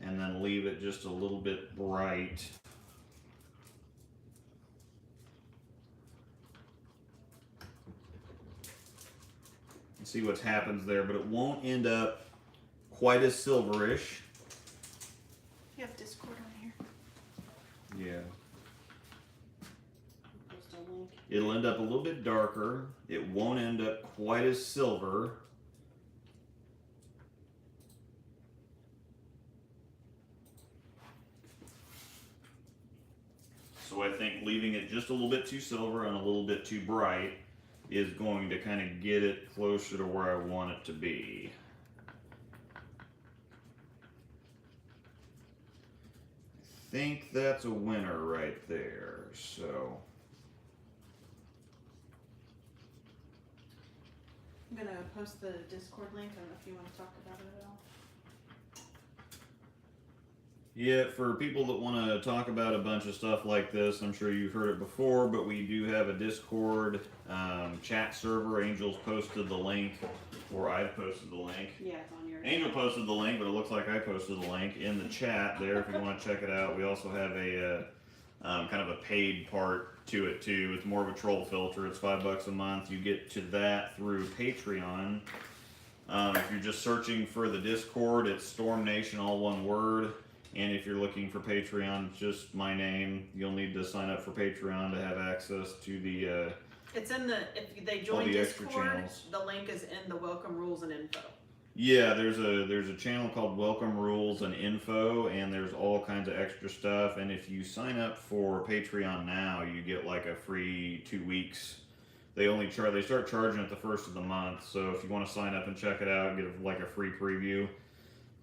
And then leave it just a little bit bright. And see what happens there, but it won't end up quite as silverish. You have Discord on here. Yeah. Post a link. It'll end up a little bit darker. It won't end up quite as silver. So I think leaving it just a little bit too silver and a little bit too bright is going to kind of get it closer to where I want it to be. I think that's a winner right there. So I'm gonna post the Discord link. I don't know if you want to talk about it at all. yeah, for people that want to talk about a bunch of stuff like this, I'm sure you've heard it before, but we do have a Discord chat server. Angel's posted the link, or I've posted the link. Yeah, it's on yours. Angel posted the link, but it looks like I posted the link in the chat there if you want to check it out. We also have a kind of a paid part to it too. It's more of a troll filter. It's $5 a month. You get to that through Patreon. If you're just searching for the Discord, it's Storm Nation, all one word. And if you're looking for Patreon, just my name. You'll need to sign up for Patreon to have access to the It's in the, if they all join the extra Discord, channels. the link is in the welcome rules and info. Yeah, there's a channel called Welcome Rules and Info, and there's all kinds of extra stuff. And if you sign up for Patreon now, you get like a free 2 weeks. They start charging at the first of the month. So if you want to sign up and check it out, get like a free preview.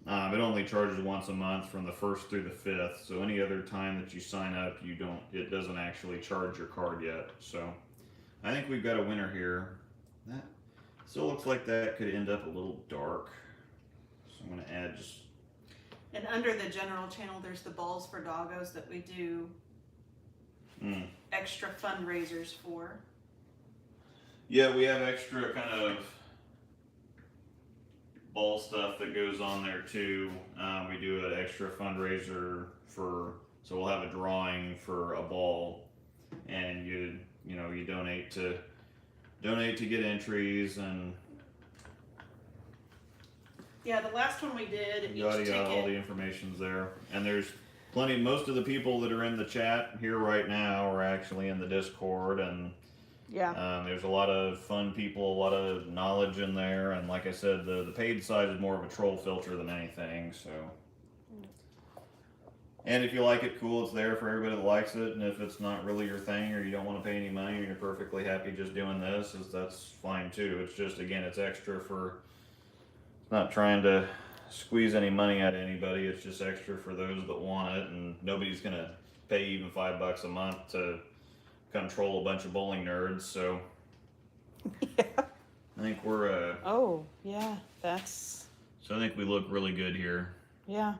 It only charges once a month from the 1st through the 5th. So any other time that you sign up, it doesn't actually charge your card yet. So I think we've got a winner here. That still looks like that could end up a little dark. So I'm going to add just... And under the general channel, there's the balls for doggos that we do extra fundraisers for. Yeah, we have extra kind of ball stuff that goes on there too. We do an extra fundraiser so we'll have a drawing for a ball, and you donate to get entries, and Yeah, the last one we did, yada each yada, all the ticket, information's there. And there's most of the people that are in the chat here right now are actually in the Discord, and Yeah. There's a lot of fun people, a lot of knowledge in there, and like I said, the paid side is more of a troll filter than anything. So, and if you like it, cool, it's there for everybody that likes it. And if it's not really your thing, or you don't want to pay any money, and you're perfectly happy just doing this, that's fine too. It's just, again, it's extra for, not trying to squeeze any money out of anybody. It's just extra for those that want it, and nobody's gonna pay even $5 a month to control a bunch of bowling nerds. So Yeah. I think we're Oh, yeah. That's, so I think we look really good here. yeah.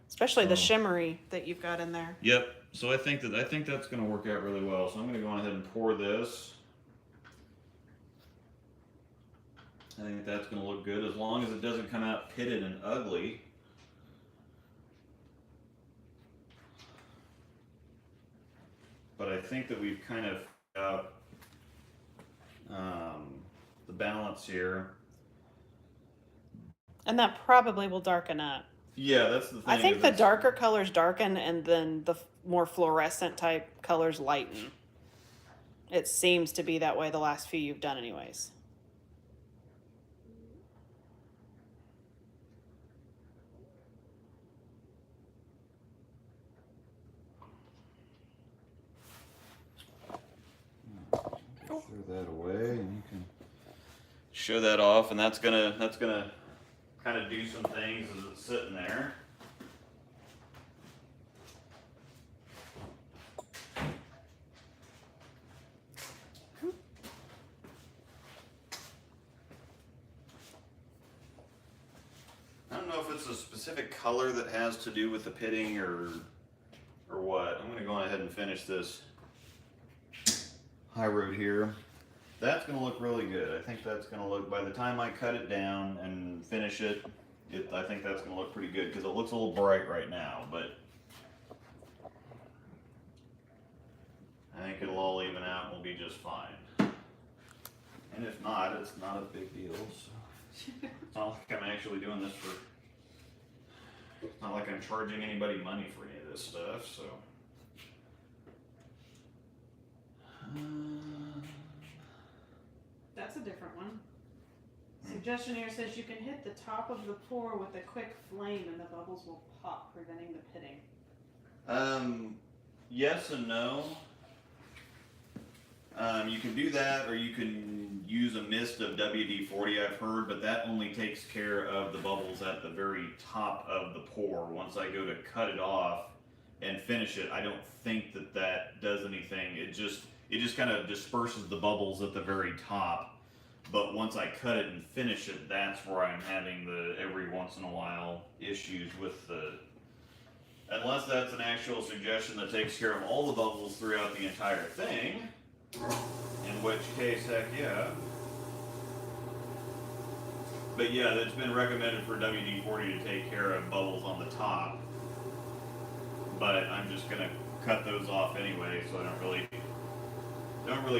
Especially the So- shimmery that you've got in there. Yep. So I think that's gonna work out really well. So I'm gonna go ahead and pour this. I think that's gonna look good as long as it doesn't come out pitted and ugly. But I think that we've kind of got the balance here. And that probably will darken up. Yeah, that's the thing. I think is the it's- darker colors darken and then the more fluorescent type colors lighten. It seems to be that way the last few you've done anyways. Throw that away, and you can show that off, and that's gonna kind of do some things as it's sitting there. I don't know if it's a specific color that has to do with the pitting or what. I'm gonna go ahead and finish this Hyroad here. That's gonna look really good. I think that's gonna look, by the time I cut it down and finish it, I think that's gonna look pretty good because it looks a little bright right now, but I think it'll all even out and we'll be just fine. And if not, it's not a big deal. So. It's not like I'm actually doing this for, it's not like I'm charging anybody money for any of this stuff, so. That's a different one. Suggestion here says you can hit the top of the pour with a quick flame and the bubbles will pop, preventing the pitting. Yes and no. You can do that, or you can use a mist of WD-40, I've heard, but that only takes care of the bubbles at the very top of the pour. Once I go to cut it off and finish it, I don't think that does anything. It just kind of disperses the bubbles at the very top. But once I cut it and finish it, that's where I'm having the every once in a while issues with the, unless that's an actual suggestion that takes care of all the bubbles throughout the entire thing, in which case, heck yeah. But yeah, it's been recommended for WD-40 to take care of bubbles on the top. But I'm just gonna cut those off anyway, so I don't really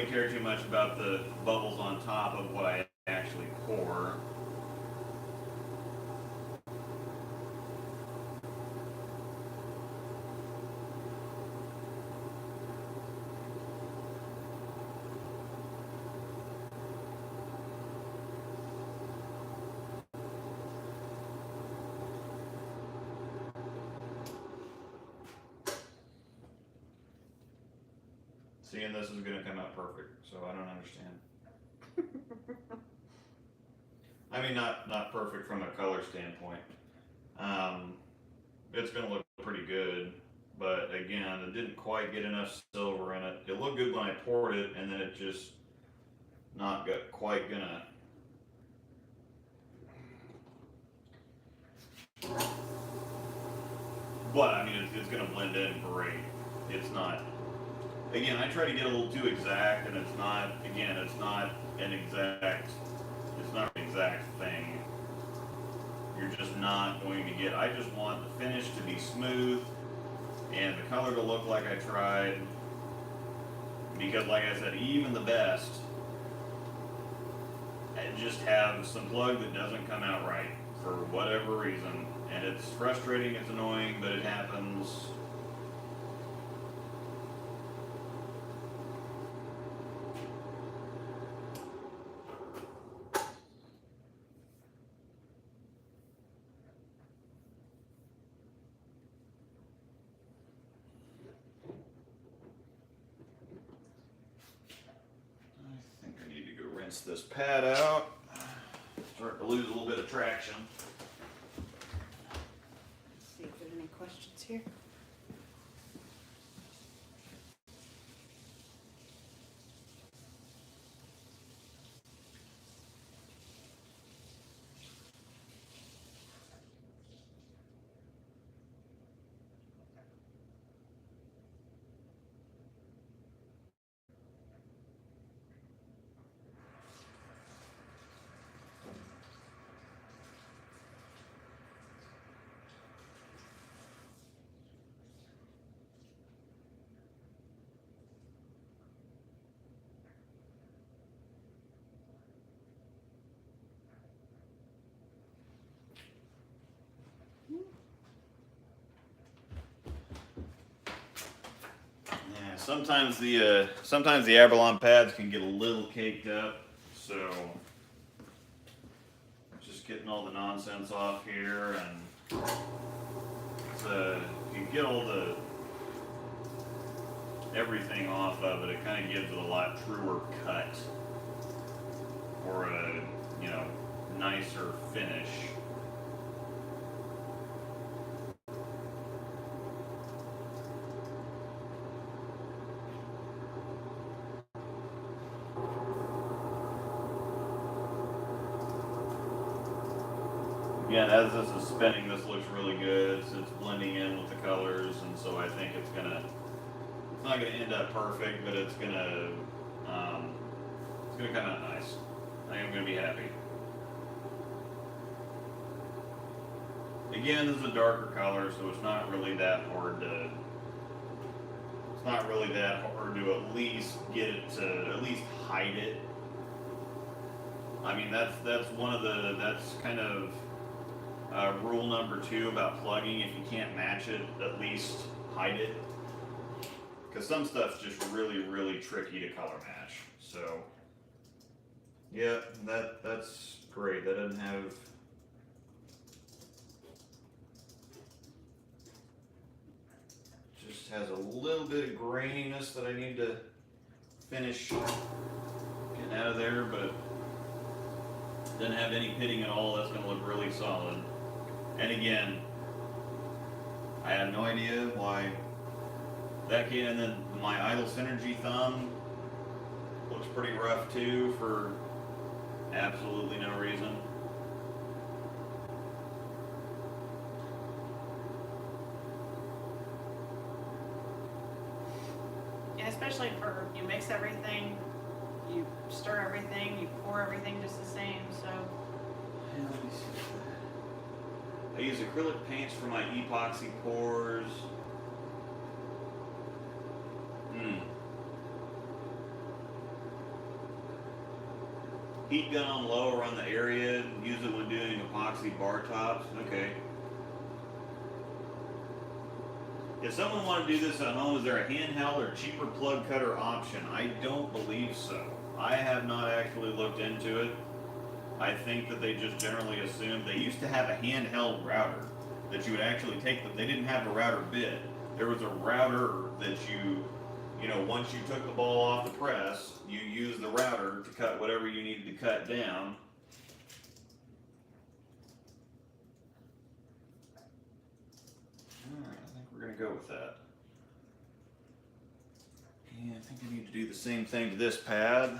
care too much about the bubbles on top of what I actually pour. Seeing this is gonna come out perfect, so I don't understand. I mean, not perfect from a color standpoint. It's gonna look pretty good, but again, it didn't quite get enough silver in it. It looked good when I poured it, and then it just not quite gonna. But I mean, it's gonna blend in great. It's not. Again, I try to get a little too exact, and it's not. Again, it's not an exact. It's not an exact thing. You're just not going to get. I just want the finish to be smooth, and the color to look like I tried. Because, like I said, even the best, and just have some plug that doesn't come out right for whatever reason, and it's frustrating. It's annoying, but it happens. rinse this pad out. Start to lose a little bit of traction. Let's see if there's any questions here. Yeah, sometimes the Avalon pads can get a little caked up, so just getting all the nonsense off here, and you get all the everything off of it, it kind of gives it a lot truer cut or a nicer finish. Again, as this is spinning, this looks really good. It's blending in with the colors, and so I think it's not gonna end up perfect, but it's gonna come out nice. I think I'm gonna be happy. Again, this is a darker color, so it's not really that hard to. It's not really that hard to at least get it to at least hide it. I mean, that's kind of rule number 2 about plugging. If you can't match it, at least hide it. Because some stuff's just really, really tricky to color match. So, yeah, that's great. That doesn't have. Just has a little bit of graininess that I need to finish getting out of there, but doesn't have any pitting at all. That's going to look really solid. And again, I have no idea why that came. And then my idle synergy thumb looks pretty rough too for absolutely no reason. Yeah, especially for, you mix everything, you stir everything, you pour everything just the same, so. Yeah, let me see. I use acrylic paints for my epoxy pours. Heat gun on low around the area. Use it when doing epoxy bar tops. Okay. If someone wanted to do this at home, is there a handheld or cheaper plug cutter option? I don't believe so. I have not actually looked into it. I think that they just generally assumed they used to have a handheld router that you would actually take them. They didn't have a router bit. There was a router that once you took the ball off the press, you used the router to cut whatever you needed to cut down. Alright, I think we're going to go with that. And I think I need to do the same thing to this pad.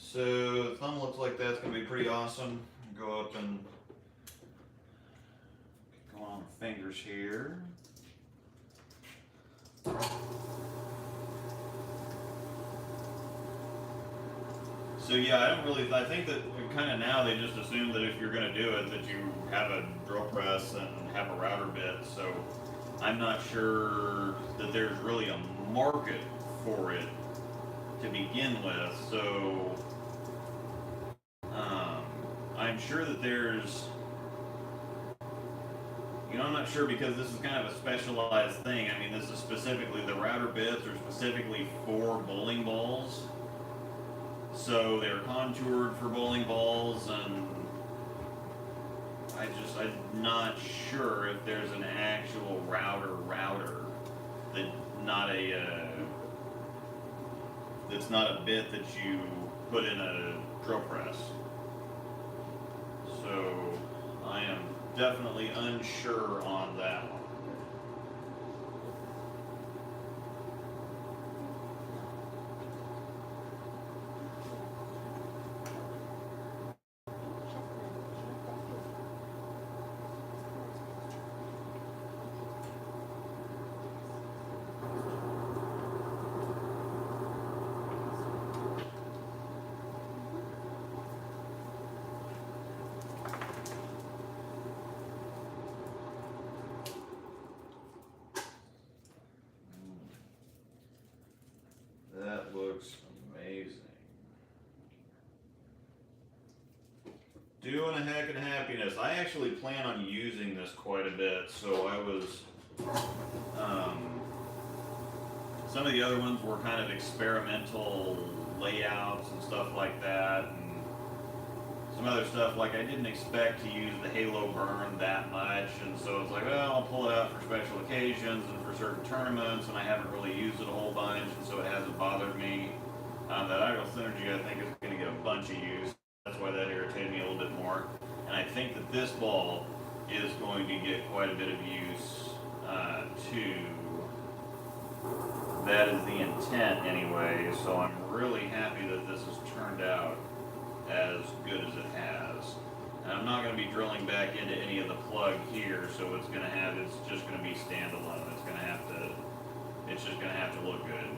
So the thumb looks like that's going to be pretty awesome. Go up and go on the fingers here. So yeah, I think that kind of now they just assume that if you're going to do it, that you have a drill press and have a router bit. So I'm not sure that there's really a market for it to begin with. So I'm sure that there's, I'm not sure because this is kind of a specialized thing. I mean, this is specifically, the router bits are specifically for bowling balls. So they're contoured for bowling balls, and I'm not sure if there's an actual router that that's not a bit that you put in a drill press. So I am definitely unsure on that one. That looks amazing. Doing a heck of happiness. I actually plan on using this quite a bit, so I was, some of the other ones were kind of experimental layouts and stuff like that, and some other stuff, like I didn't expect to use the halo burn that much, and so it's like, well, I'll pull it out for special occasions and for certain tournaments, and I haven't really used it a whole bunch, and so it hasn't bothered me. That idle synergy, I think, is going to get a bunch of use. That's why that irritated me a little bit more. And I think that this ball is going to get quite a bit of use, too. That is the intent anyway, so I'm really happy that this has turned out as good as it has. And I'm not going to be drilling back into any of the plug here, so it's just going to be standalone. It's just going to have to look good.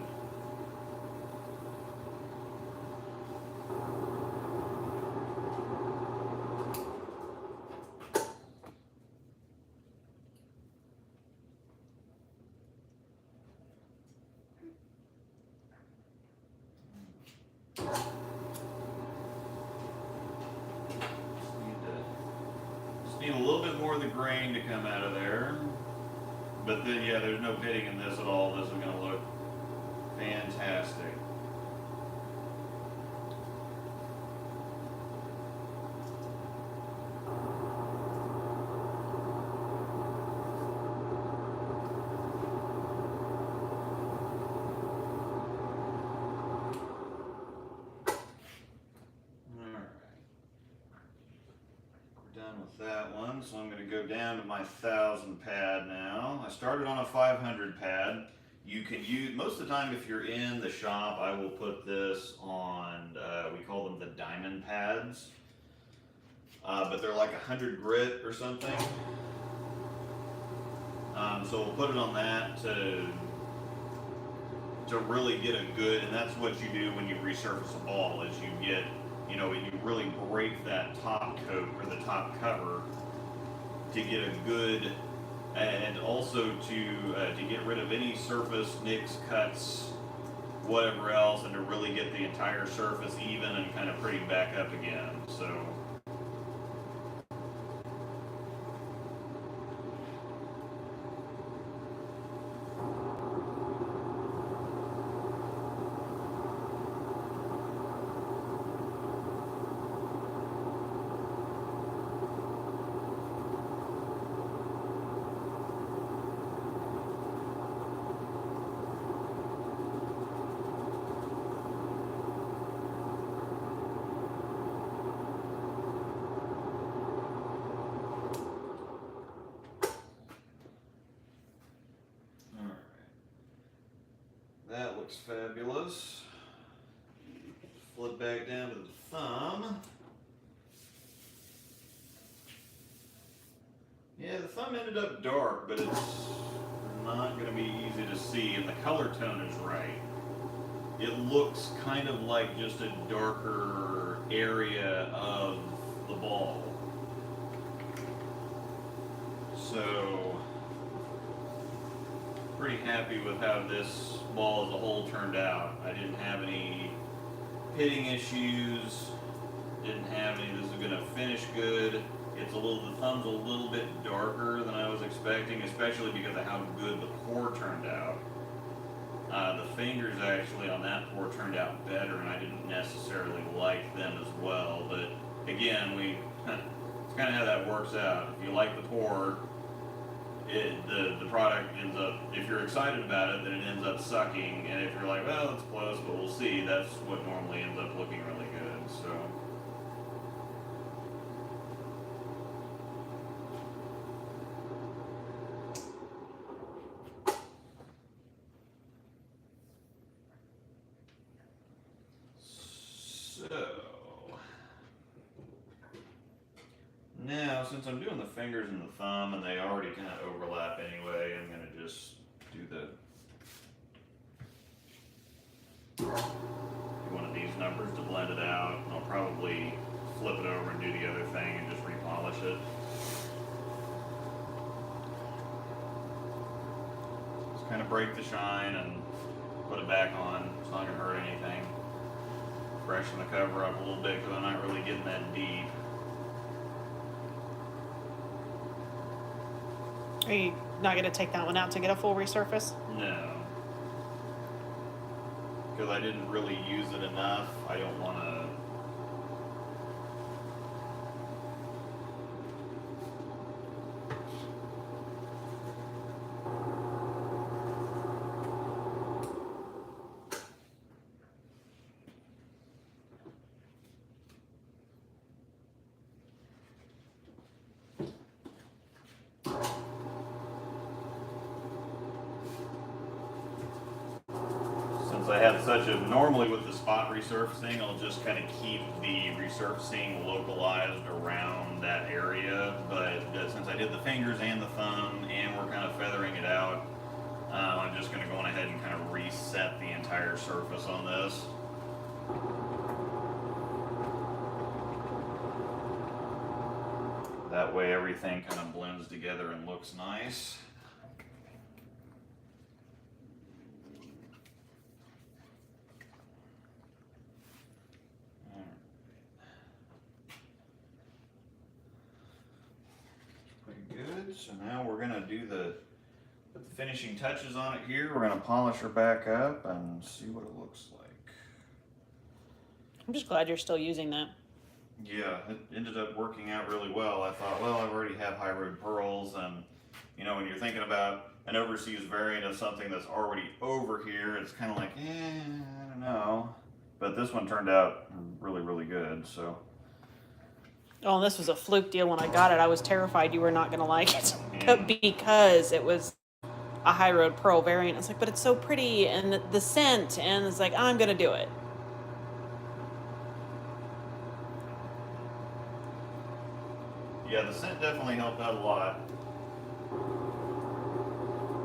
Need a little bit more of the grain to come out of there, but then yeah, there's no pitting in this at all. This is going to look fantastic. With that one, so I'm going to go down to my 1000 pad now. I started on a 500 pad. You can use, most of the time if you're in the shop, I will put this on, we call them the diamond pads, but they're like 100 grit or something. So we'll put it on that to really get a good, and that's what you do when you resurface a ball, is you get, you really break that top coat or the top cover to get a good, and also to get rid of any surface nicks, cuts, whatever else, and to really get the entire surface even and kind of pretty back up again. So. That looks fabulous. Flip back down to the thumb. Yeah, the thumb ended up dark, but it's not going to be easy to see, and the color tone is right. It looks kind of like just a darker area of the ball. So, pretty happy with how this ball as a whole turned out. I didn't have any pitting issues, didn't have any, this is going to finish good. It's the thumb's a little bit darker than I was expecting, especially because of how good the pour turned out. The fingers actually on that pour turned out better, and I didn't necessarily like them as well. But again, it's kind of how that works out. If you like the pour, the product ends up, if you're excited about it, then it ends up sucking. And if you're like, well, it's close, but we'll see, that's what normally ends up looking really good. So. Now, since I'm doing the fingers and the thumb, and they already kind of overlap anyway, I'm going to just do one of these numbers to blend it out. I'll probably flip it over and do the other thing and just repolish it. Just kind of break the shine and put it back on. It's not going to hurt anything. Freshen the cover up a little bit because I'm not really getting that deep. Are you not going to take that one out to get a full resurface? No. Because I didn't really use it enough. I don't want to... I had such a, normally with the spot resurfacing, I'll just kind of keep the resurfacing localized around that area, but since I did the fingers and the thumb and we're kind of feathering it out, I'm just going to go on ahead and kind of reset the entire surface on this. That way everything kind of blends together and looks nice. So now we're going to put the finishing touches on it here. We're going to polish her back up and see what it looks like. I'm just glad you're still using that. Yeah, it ended up working out really well. I thought, well, I already have Hyroad pearls, and you know, when you're thinking about an overseas variant of something that's already over here, it's kind of like, I don't know. But this one turned out really, really good, so. Oh, and this was a fluke deal. When I got it, I was terrified you were not going to like it Yeah. because it was a Hyroad Pearl variant. It's like, but it's so pretty, and the scent, and it's like, I'm going to do it. Yeah, the scent definitely helped out a lot.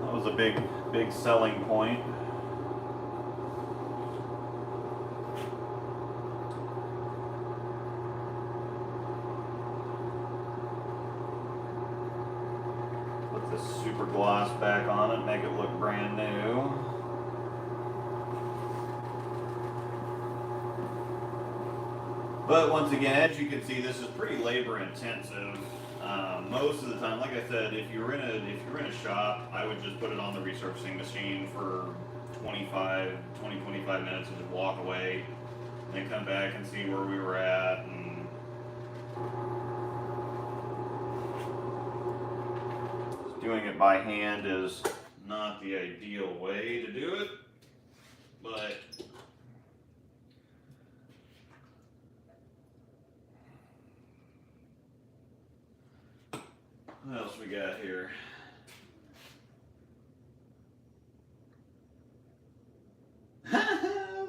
That was a big selling point. Put this super gloss back on it, make it look brand new. But once again, as you can see, this is pretty labor intensive. Most of the time, like I said, if you're in a shop, I would just put it on the resurfacing machine for 25 minutes and just walk away, and then come back and see where we were at. And doing it by hand is not the ideal way to do it, but what else we got here?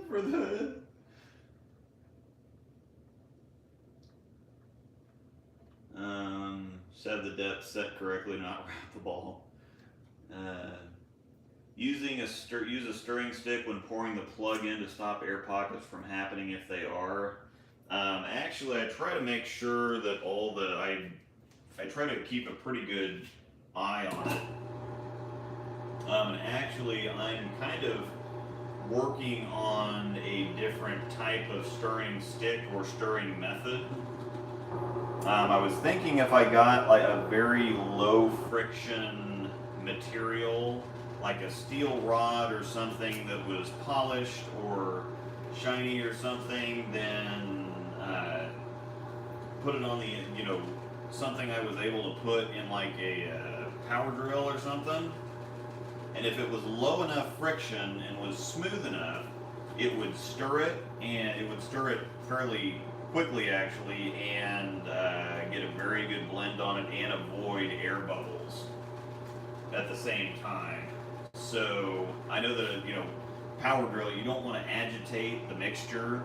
For the set the depth set correctly, not wrap the ball. use a stirring stick when pouring the plug in to stop air pockets from happening if they are. Actually, I try to make sure that I try to keep a pretty good eye on it. And actually, I'm kind of working on a different type of stirring stick or stirring method. I was thinking if I got like a very low friction material, like a steel rod or something that was polished or shiny or something, then put it on the, something I was able to put in like a power drill or something. And if it was low enough friction and was smooth enough, it would stir it, and it would stir it fairly quickly actually, and get a very good blend on it and avoid air bubbles at the same time. So I know that power drill, you don't want to agitate the mixture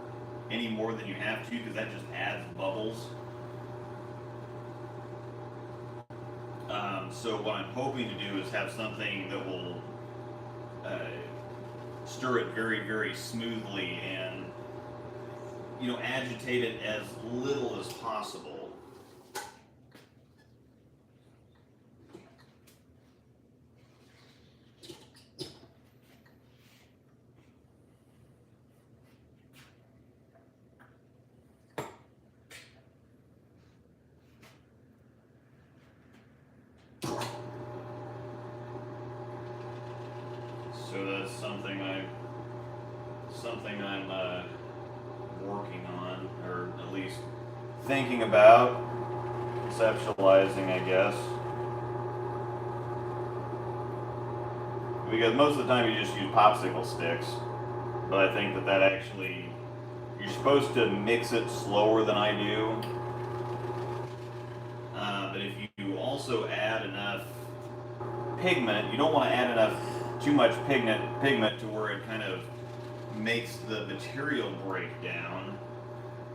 any more than you have to, because that just adds bubbles. So what I'm hoping to do is have something that will stir it very, very smoothly and agitate it as little as possible. So that's something I'm working on, or at least thinking about, conceptualizing, I guess. Because most of the time you just use popsicle sticks, but I think that actually, you're supposed to mix it slower than I do. But if you also add enough pigment, you don't want to add too much pigment to where it kind of makes the material break down.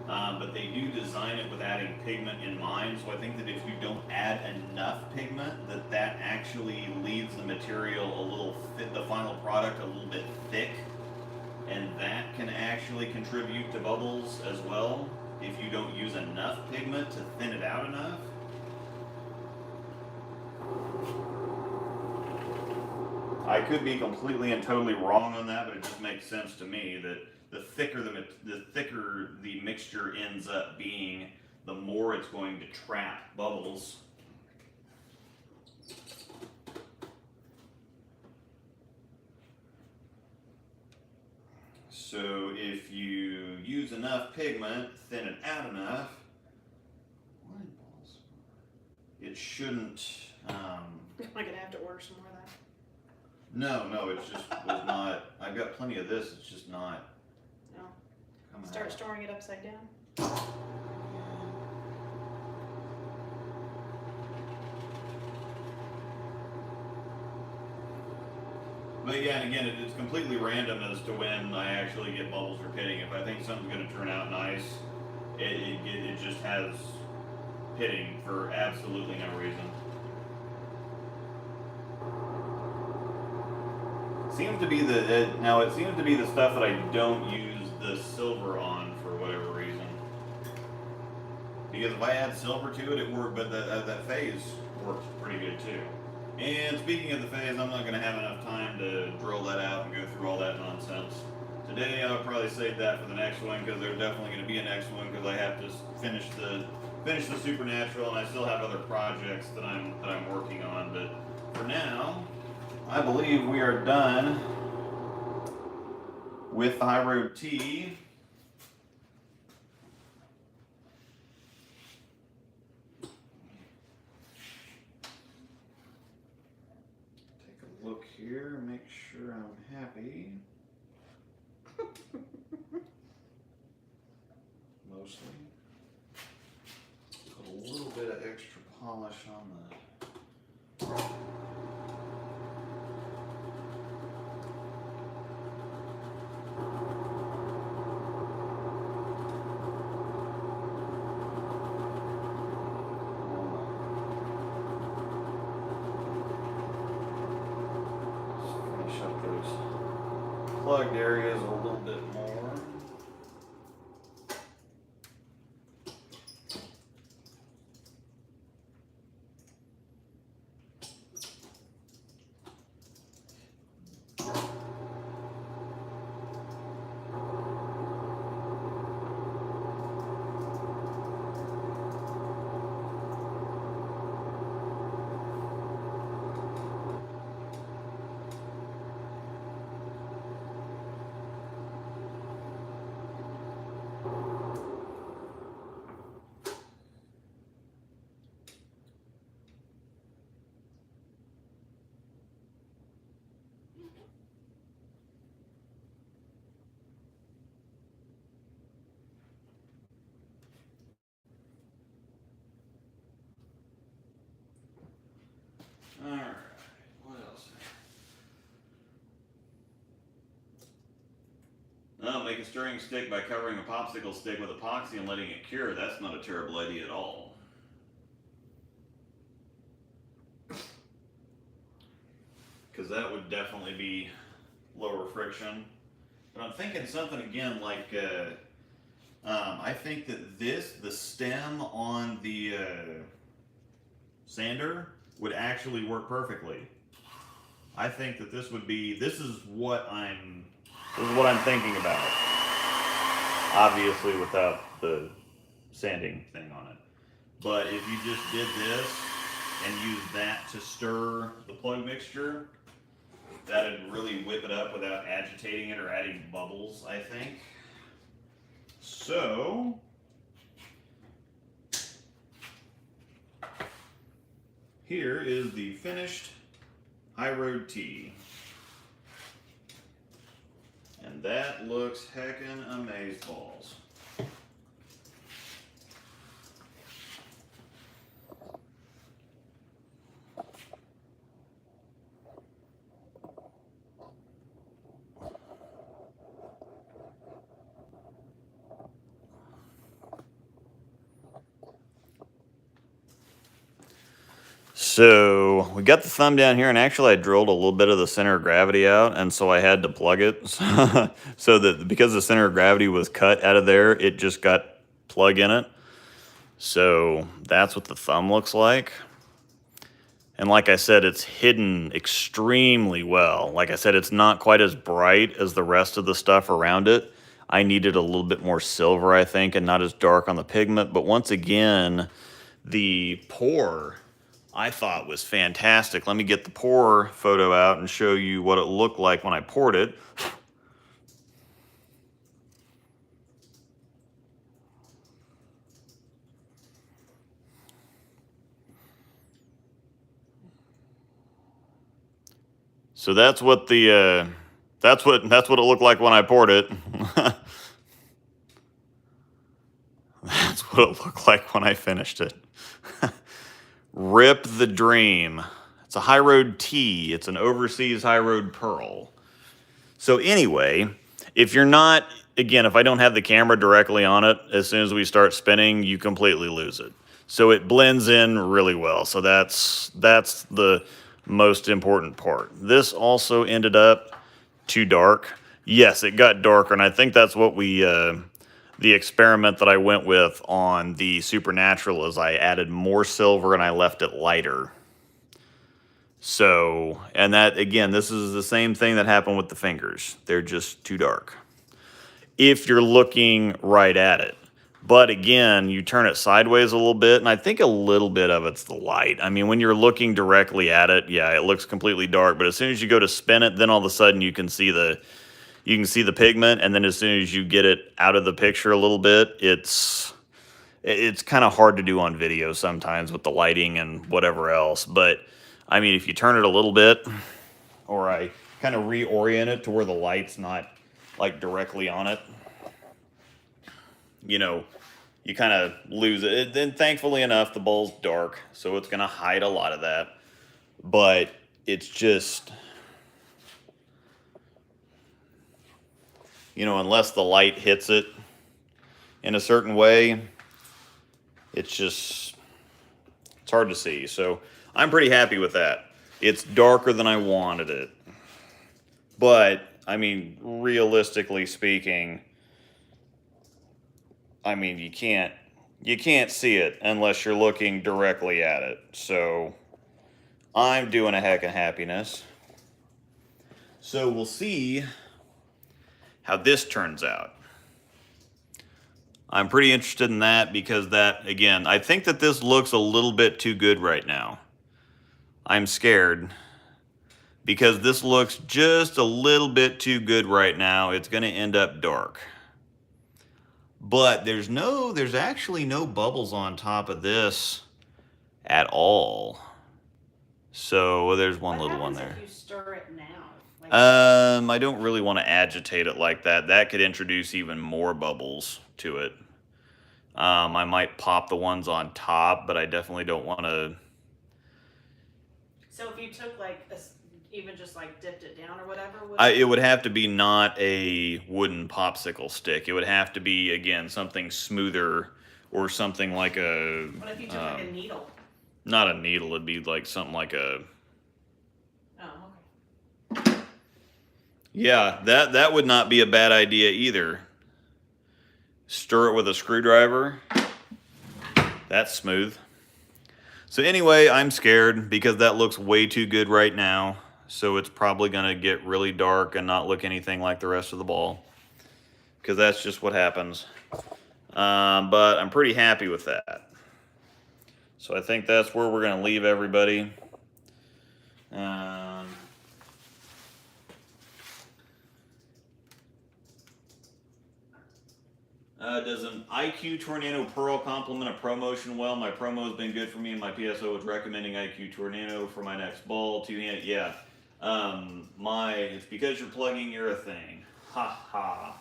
But they do design it with adding pigment in mind, so I think that if you don't add enough pigment, that actually leaves the material the final product a little bit thick, and that can actually contribute to bubbles as well if you don't use enough pigment to thin it out enough. I could be completely and totally wrong on that, but it just makes sense to me that the thicker the mixture ends up being, the more it's going to trap bubbles. So if you use enough pigment, thin it out enough, it shouldn't. Am I gonna have to order some more of that? No, it just was not. I've got plenty of this. It's just not. No. Coming Start out. storing it upside down. But yeah, and again, it's completely random as to when I actually get bubbles or pitting. If I think something's going to turn out nice, it just has pitting for absolutely no reason. It seems to be the stuff that I don't use the silver on for whatever reason. Because if I add silver to it, it worked, but that phase works pretty good too. And speaking of the phase, I'm not going to have enough time to drill that out and go through all that nonsense. Today I'll probably save that for the next one, because there's definitely going to be a next one, because I have to finish the Supernatural, and I still have other projects that I'm working on. But for now, I believe we are done with the Hyroad T. Look here, make sure I'm happy. Mostly. Put a little bit of extra polish on the. Finish up plugged areas a little bit more. Alright, what else? Oh, make a stirring stick by covering a popsicle stick with epoxy and letting it cure. That's not a terrible idea at all. Because that would definitely be lower friction. But I'm thinking something again like, I think that the stem on the sander would actually work perfectly. I think that this is what I'm thinking about. Obviously without the sanding thing on it. But if you just did this and use that to stir the plug mixture, that'd really whip it up without agitating it or adding bubbles, I think. So, here is the finished Hyroad T. And that looks heckin' amazeballs. So we got the thumb down here, and actually I drilled a little bit of the center of gravity out, and so I had to plug it. So that because the center of gravity was cut out of there, it just got plug in it. So that's what the thumb looks like. And like I said, it's hidden extremely well. Like I said, it's not quite as bright as the rest of the stuff around it. I needed a little bit more silver, I think, and not as dark on the pigment. But once again, the pour I thought was fantastic. Let me get the pour photo out and show you what it looked like when I poured it. So that's what the that's what it looked like when I poured it. That's what it looked like when I finished it. Rip the dream. It's a Hyroad T. It's an overseas Hyroad pearl. So anyway, if you're not, again, if I don't have the camera directly on it, as soon as we start spinning, you completely lose it. So it blends in really well. So that's the most important part. This also ended up too dark. Yes, it got darker, and I think that's what we, the experiment that I went with on the Supernatural is I added more silver and I left it lighter. So, and that, again, this is the same thing that happened with the fingers. They're just too dark if you're looking right at it. But again, you turn it sideways a little bit, and I think a little bit of it's the light. I mean, when you're looking directly at it, yeah, it looks completely dark, but as soon as you go to spin it, then all of a sudden you can see the pigment, and then as soon as you get it out of the picture a little bit, it's kind of hard to do on video sometimes with the lighting and whatever else. But I mean, if you turn it a little bit, or I kind of reorient it to where the light's not like directly on it, you know, you kind of lose it. Then thankfully enough, the bowl's dark, so it's going to hide a lot of that. But it's just, you know, unless the light hits it in a certain way, it's hard to see. So I'm pretty happy with that. It's darker than I wanted it. But I mean, realistically speaking, I mean, you can't see it unless you're looking directly at it. So I'm doing a heck of happiness. So we'll see how this turns out. I'm pretty interested in that because that, again, I think that this looks a little bit too good right now. I'm scared because this looks just a little bit too good right now. It's going to end up dark. But there's actually no bubbles on top of this at all. So there's one little one there. What happens if you stir it now? Like, I don't really want to agitate it like that. That could introduce even more bubbles to it. I might pop the ones on top, but I definitely don't want to. so if you took like even just like dipped it down or whatever, It would have to be not a wooden popsicle stick. It would have to be, again, something smoother or something like a. What if you took like a needle? Not a needle. It'd be like something like a. Oh, okay. Yeah, that would not be a bad idea either. Stir it with a screwdriver. That's smooth. So anyway, I'm scared because that looks way too good right now. So it's probably going to get really dark and not look anything like the rest of the ball. Because that's just what happens. But I'm pretty happy with that. So I think that's where we're going to leave everybody. Does an IQ Tornado Pearl complement a Pro Motion well? My promo has been good for me, and my PSO was recommending IQ Tornado for my next ball. Two-handed, yeah. It's because you're plugging urethane. Ha ha.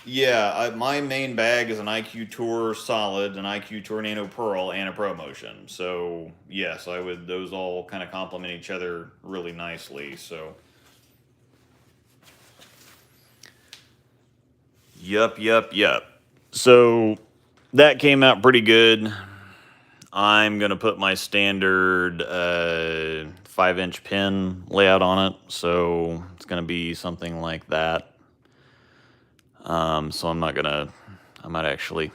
Yeah, my main bag is an IQ Tour Solid, an IQ Tornado Pearl, and a Pro Motion. So yes, those all kind of complement each other really nicely. So. Yup. So that came out pretty good. I'm going to put my standard 5-inch pin layout on it. So it's going to be something like that. So I might actually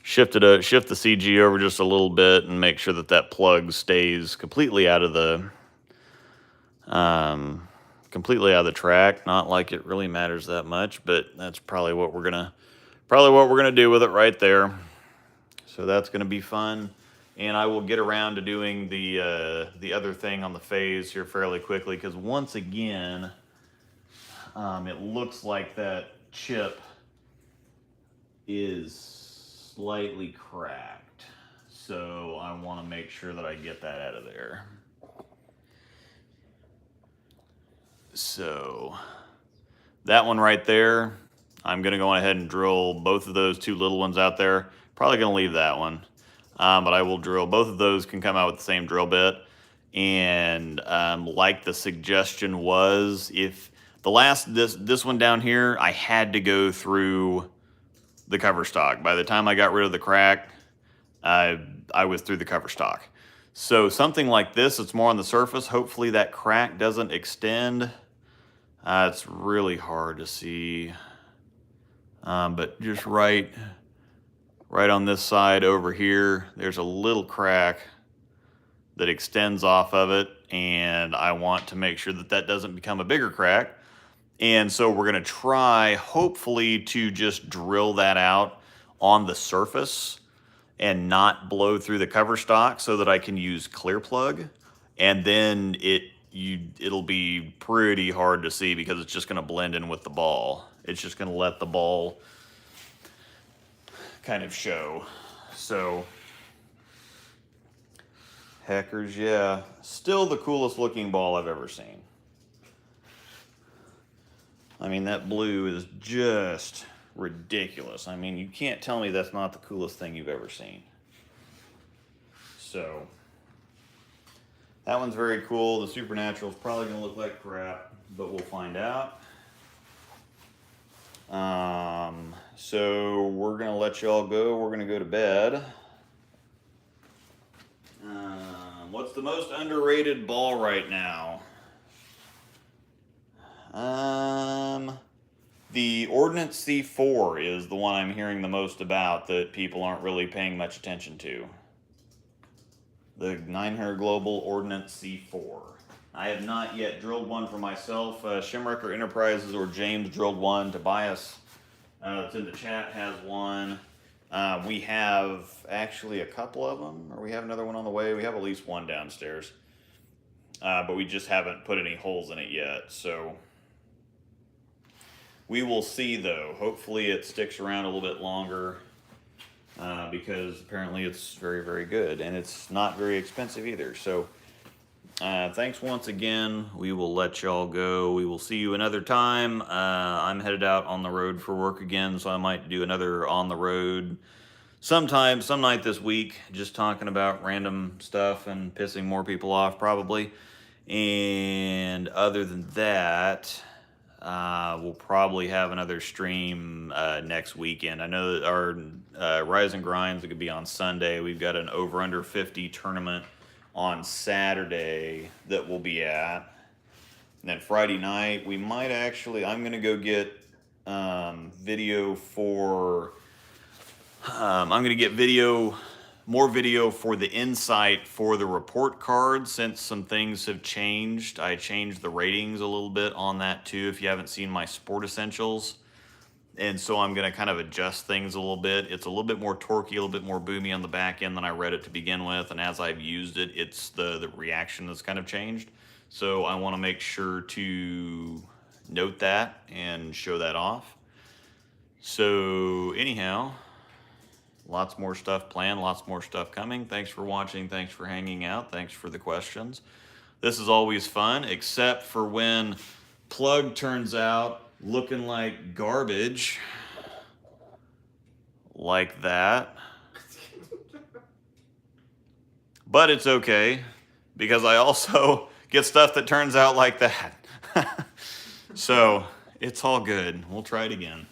shift the CG over just a little bit and make sure that plug stays completely out of the track. Not like it really matters that much, but that's probably what we're gonna do with it right there. So that's gonna be fun, and I will get around to doing the other thing on the phase here fairly quickly, because once again, it looks like that chip is slightly cracked. So I want to make sure that I get that out of there. So that one right there, I'm going to go ahead and drill both of those two little ones out there. Probably going to leave that one. But I will drill. Both of those can come out with the same drill bit. And like the suggestion was, if this one down here, I had to go through the cover stock. By the time I got rid of the crack, I was through the cover stock. So something like this, it's more on the surface. Hopefully that crack doesn't extend. It's really hard to see. But just right on this side over here, there's a little crack that extends off of it. And I want to make sure that doesn't become a bigger crack. And so we're going to try, hopefully, to just drill that out on the surface and not blow through the cover stock so that I can use clear plug. And then it'll be pretty hard to see because it's just going to blend in with the ball. It's just going to let the ball kind of show. So, heckers, yeah. Still the coolest looking ball I've ever seen. I mean, that blue is just ridiculous. I mean, you can't tell me that's not the coolest thing you've ever seen. So, that one's very cool. The Supernatural is probably going to look like crap, but we'll find out. So, we're going to let y'all go. We're going to go to bed. What's the most underrated ball right now? The Ordnance C4 is the one I'm hearing the most about that people aren't really paying much attention to. The 900 Global Ordnance C4. I have not yet drilled one for myself. Shimwrecker Enterprises or James drilled one. Tobias, that's in the chat, has one. We have actually a couple of them, or we have another one on the way. We have at least one downstairs. But we just haven't put any holes in it yet, so we will see though. Hopefully it sticks around a little bit longer because apparently it's very, very good, and it's not very expensive either. So thanks once again. We will let y'all go. We will see you another time. I'm headed out on the road for work again, so I might do another on the road sometime, some night this week, just talking about random stuff and pissing more people off probably. And other than that, we'll probably have another stream next weekend. I know that our Rise and Grinds are going to be on Sunday. We've got an over under 50 tournament on Saturday that we'll be at. And then Friday night, we might actually, I'm going to go get video for, I'm going to get more video for the insight for the report card, since some things have changed. I changed the ratings a little bit on that too, if you haven't seen my Sport Essentials. And so I'm going to kind of adjust things a little bit. It's a little bit more torquey, a little bit more boomy on the back end than I read it to begin with. And as I've used it, it's the reaction that's kind of changed. So I want to make sure to note that and show that off. So anyhow, lots more stuff planned, lots more stuff coming. Thanks for watching. Thanks for hanging out. Thanks for the questions. This is always fun, except for when Plug turns out looking like garbage. Like that. But it's okay, because I also get stuff that turns out like that. So it's all good. We'll try it again.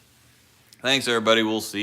Thanks, everybody. We'll see you.